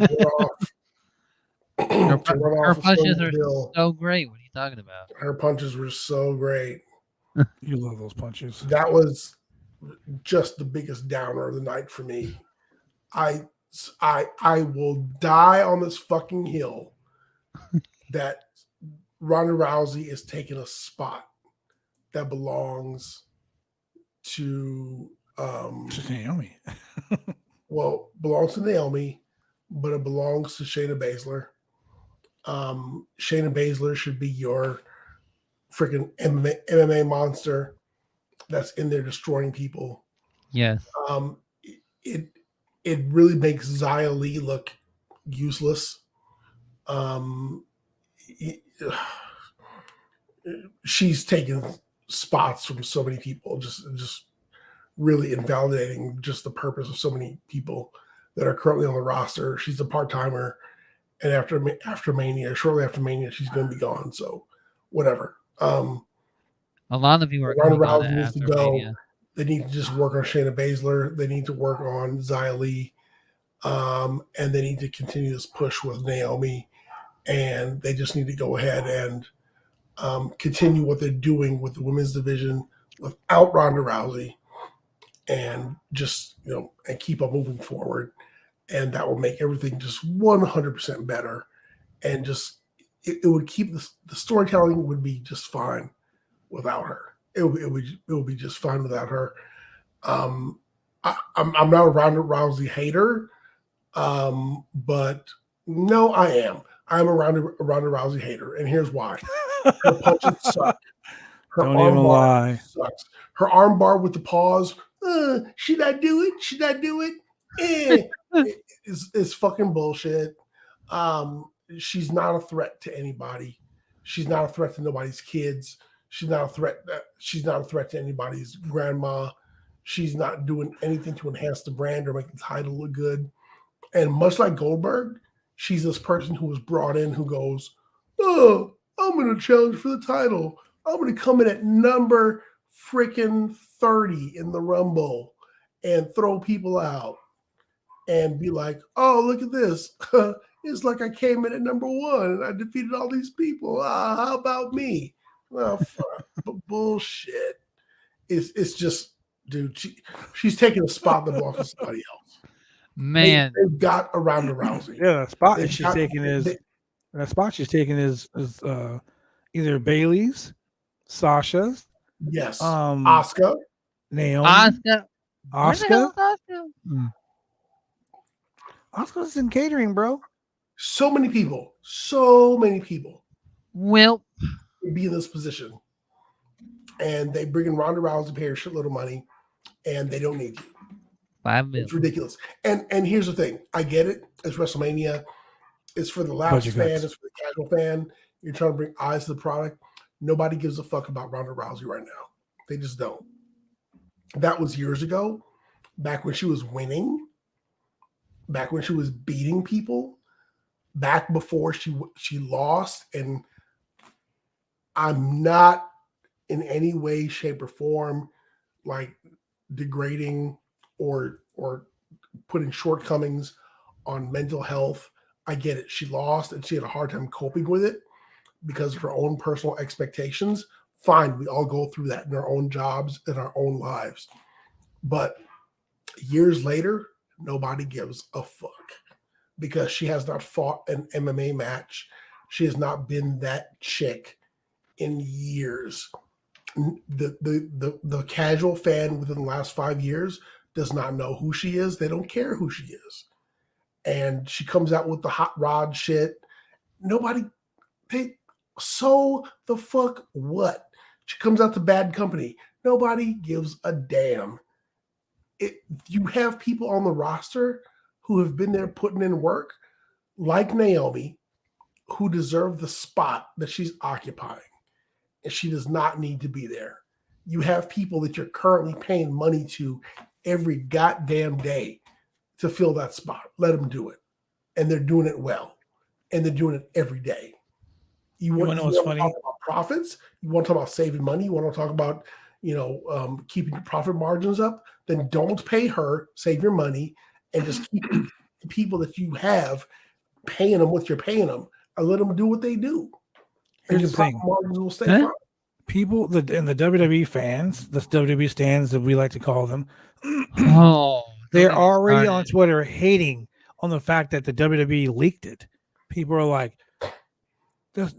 run off Her of punches Sonya are Deville. so great. What are you talking about? Her punches were so great. You love those punches. That was just the biggest downer of the night for me. I will die on this fucking hill that Ronda Rousey is taking a spot that belongs to Naomi. belongs to Naomi, but it belongs to Shayna Baszler. Shayna Baszler should be your freaking MMA monster that's in there destroying people. Yes. It really makes Xia Li look useless. She's taken spots from so many people, just really invalidating just the purpose of so many people that are currently on the roster. She's a part-timer, and after Mania, shortly after Mania, she's going to be gone. So whatever. A lot of you are Ronda coming on Rousey needs to after go. Mania. They need to just work on Shayna Baszler. They need to work on Xia Li. And they need to continue this push with Naomi. And they just need to go ahead and continue what they're doing with the women's division without Ronda Rousey, and just, and keep on moving forward. And that will make everything just 100% better. And just, it would keep the storytelling would be just fine without her. It would be just fine without her. I'm not a Ronda Rousey hater, but no, I am. I'm a Ronda Rousey hater, and here's why. Her punches suck. Her Don't even lie. sucks. Her arm bar with the pause. Should I do it? Should I do it? It's fucking bullshit. She's not a threat to anybody. She's not a threat to nobody's kids. She's not a threat. She's not a threat to anybody's grandma. She's not doing anything to enhance the brand or make the title look good. And much like Goldberg, she's this person who was brought in who goes, "Oh, I'm going to challenge for the title. I'm going to come in at number freaking 30 in the Rumble and throw people out and be like, oh, look at this. It's like I came in at number 1 and I defeated all these people. How about me?" Well, bullshit. It's just, dude, she's taking a spot that belongs to somebody else. Man, They've got a Ronda Rousey. Yeah, the spot that she's taking is either Bailey's, Sasha's, yes, Asuka, Naomi, Asuka. Asuka's in catering, bro. so many people Well, be in this position, and they bring in Ronda Rousey, pay her a shitload of money, and they don't need you. 5 million. It's ridiculous. And here's the thing. I get it. It's WrestleMania. It's for the lapsed fan. It's for the casual fan. You're trying to bring eyes to the product. Nobody gives a fuck about Ronda Rousey right now. They just don't. That was years ago, back when she was winning, back when she was beating people, back before she lost. And I'm not in any way, shape, or form like degrading or putting shortcomings on mental health. I get it. She lost and she had a hard time coping with it because of her own personal expectations. Fine, we all go through that in our own jobs, in our own lives. But years later, nobody gives a fuck because she has not fought an MMA match. She has not been that chick in years. The casual fan within the last 5 years does not know who she is. They don't care who she is. And she comes out with the hot rod shit. So the fuck what? She comes out to Bad Company. Nobody gives a damn. You have people on the roster who have been there putting in work, like Naomi, who deserve the spot that she's occupying. And she does not need to be there. You have people that you're currently paying money to every goddamn day to fill that spot. Let them do it. And they're doing it well. And they're doing it every day. You want to talk about profits? You want to talk about saving money? You want to talk about, keeping your profit margins up? Then don't pay her, save your money, and just keep the people that you have paying them what you're paying them and let them do what they do. And Here's the thing. Margins will stay fine. People and the WWE fans, the WWE stands that we like to call them, they're already on Twitter hating on the fact that the WWE leaked it. People are like,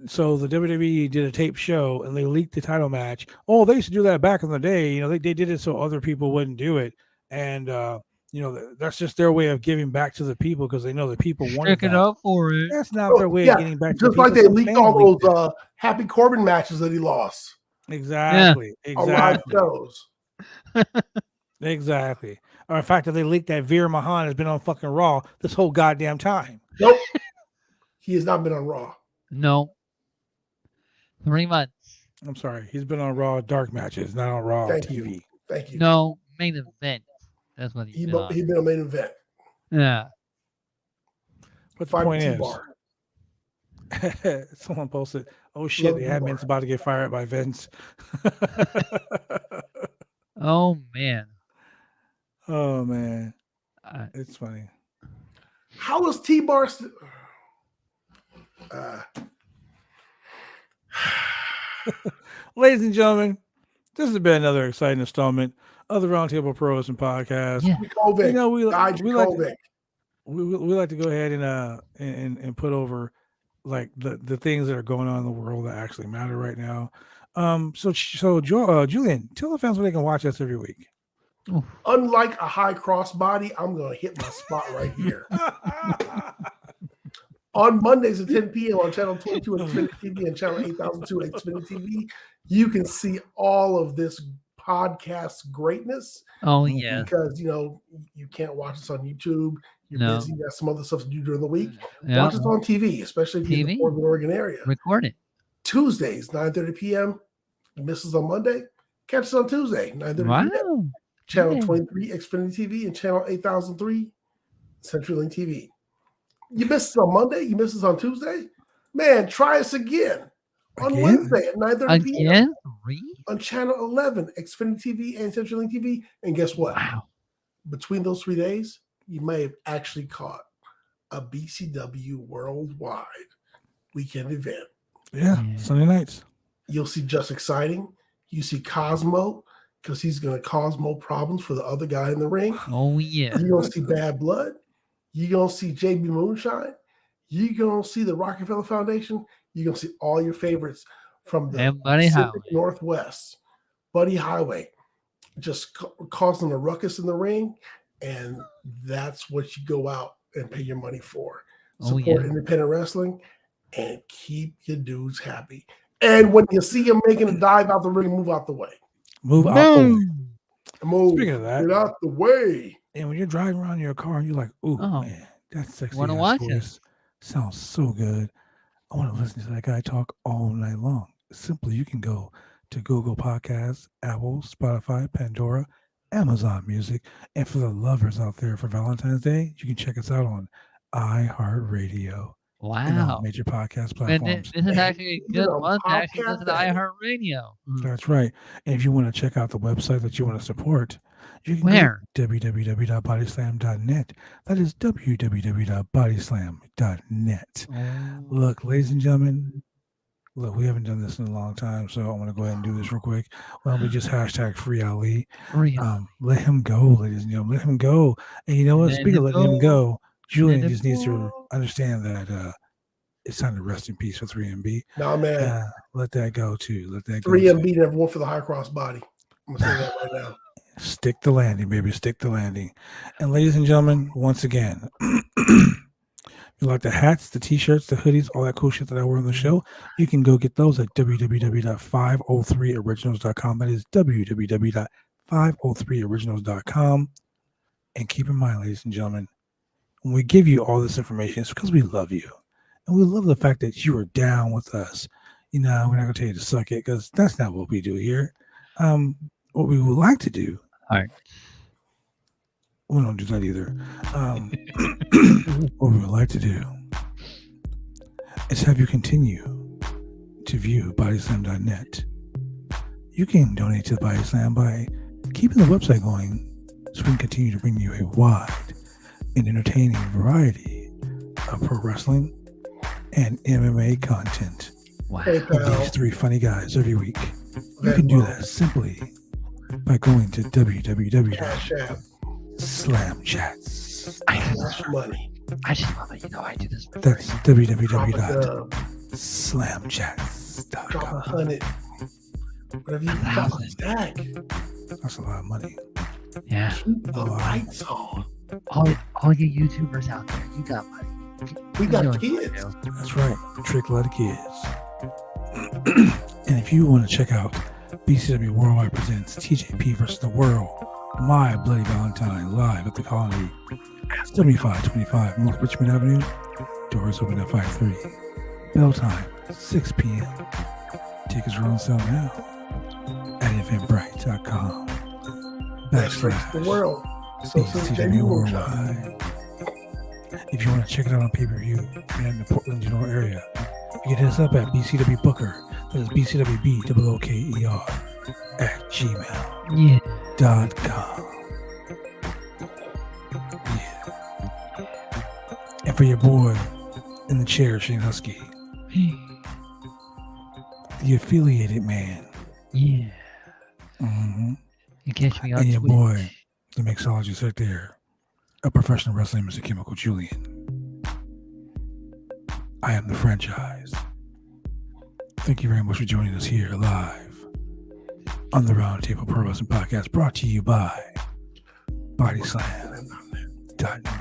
so the WWE did a tape show and they leaked the title match. Oh, they used to do that back in the day. They did it so other people wouldn't do it. And, that's just their way of giving back to the people because they know the people wanted it up for it. That's not their way of getting back to the people. Just like they leaked all those Happy Corbin matches that he lost. Exactly. Yeah. Live shows. Exactly. Or the fact that they leaked that Veer Mahan has been on fucking Raw this whole goddamn time. Nope. He has not been on Raw. No. 3 months. I'm sorry. He's been on Raw dark matches, not on Raw TV. Thank you. No, main event. That's what he's been on. He's been on main event. Yeah. But the point is, someone posted, oh shit, the admin's about to get fired by Vince. Oh, man. Oh, man. It's funny. How is T-Bar Ladies and gentlemen, this has been another exciting installment of the Roundtable Pro Wrestling Podcast. Yeah. We like to go ahead and put over like the things that are going on in the world that actually matter right now. So Julian, tell the fans where they can watch us every week. Unlike a high crossbody, I'm going to hit my spot right here. On Mondays at 10 p.m. on Channel 22 at Xfinity TV and Channel 8002 at Xfinity TV, you can see all of this podcast greatness. Oh yeah. Because you can't watch us on YouTube. You're busy. You got some other stuff to do during the week. Yeah. Watch us on TV, especially if you're in the Portland, Oregon area. Record it. Tuesdays, 9:30 p.m. You miss us on Monday. Catch us on Tuesday, 9:30 p.m. Channel 23 Xfinity TV and Channel 8003 CenturyLink TV. You miss us on Monday. You miss us on Tuesday. Man, try us again on Wednesday at 9:30 p.m. on Channel 11 Xfinity TV and CenturyLink TV. And guess what? Wow. Between those 3 days, you may have actually caught a BCW worldwide weekend event. Yeah, Sunday nights. You'll see Just Exciting. You see Cosmo, because he's going to cause more problems for the other guy in the ring. Oh, yeah. You're going to see Bad Blood. You're going to see JB Moonshine. You're going to see the Rockefeller Foundation. You're going to see all your favorites from the Pacific Northwest. Buddy Highway. Just causing a ruckus in the ring. And that's what you go out and pay your money for. Support independent wrestling and keep your dudes happy. And when you see him making a dive out the ring, move out the way. Move out the way. Move. Speaking of that, get out the way. And when you're driving around in your car and you're like, "Ooh, man, that's sexy." Want to watch it? Sounds so good. I want to listen to that guy talk all night long. Simply, you can go to Google Podcasts, Apple, Spotify, Pandora, Amazon Music, and for the lovers out there for Valentine's Day, you can check us out on iHeartRadio. Wow. And all major podcast platforms. This is actually a good one to actually listen to iHeartRadio. That's right. And if you want to check out the website that you want to support, you can go to www.bodyslam.net. That is www.bodyslam.net. Look, ladies and gentlemen, we haven't done this in a long time, so I'm going to go ahead and do this real quick. Why don't we just hashtag Free Ali? Let him go, ladies and gentlemen. Let him go. And you know what? Speaking of letting him go, Julian just needs to understand that it's time to rest in peace for 3MB. No, man. Let that go, too. Let that 3MB never went for the high cross body. I'm going to say that right now. Stick the landing, baby. Stick the landing. And ladies and gentlemen, once again, you like the hats, the t-shirts, the hoodies, all that cool shit that I wear on the show, you can go get those at www.503originals.com. That is www.503originals.com. And keep in mind, ladies and gentlemen, when we give you all this information, it's because we love you. And we love the fact that you are down with us. We're not going to tell you to suck it because that's not what we do here. What we would like to do. All right. We don't do that either. What we would like to do is have you continue to view bodyslam.net. You can donate to the Body Slam by keeping the website going so we can continue to bring you a wide and entertaining variety of pro wrestling and MMA content. Wow. With these three funny guys every week. You can do that simply by going to www.slamchats. Money. I just love it. I do this. That's www.slamchats.com. Drop 100. Whatever you got on stack. That's a lot of money. Yeah. Keep the lights on. All you YouTubers out there, you got money. We got kids. That's right. Trick a lot of kids. And if you want to check out BCW Worldwide Presents TJP versus the World, My Bloody Valentine, live at the Colony, 7525 North Richmond Avenue. Doors open at 5:30. Bell time, 6 p.m. Tickets are on sale now at eventbrite.com. The world. So BCW Worldwide. If you want to check it out on pay-per-view, if you're in the Portland general area, you can hit us up at BCW Booker. That is BCWBOOKER at gmail.com. Yeah. And for your boy in the chair, Shane Husky, the affiliated man. Yeah. Mm-hmm. You catch me on and your Twitch. boy, the mixologist right there, a professional wrestler, Mr. Chemical Julian. I am the franchise. Thank you very much for joining us here live on the Roundtable Pro Wrestling Podcast, brought to you by bodyslam.net.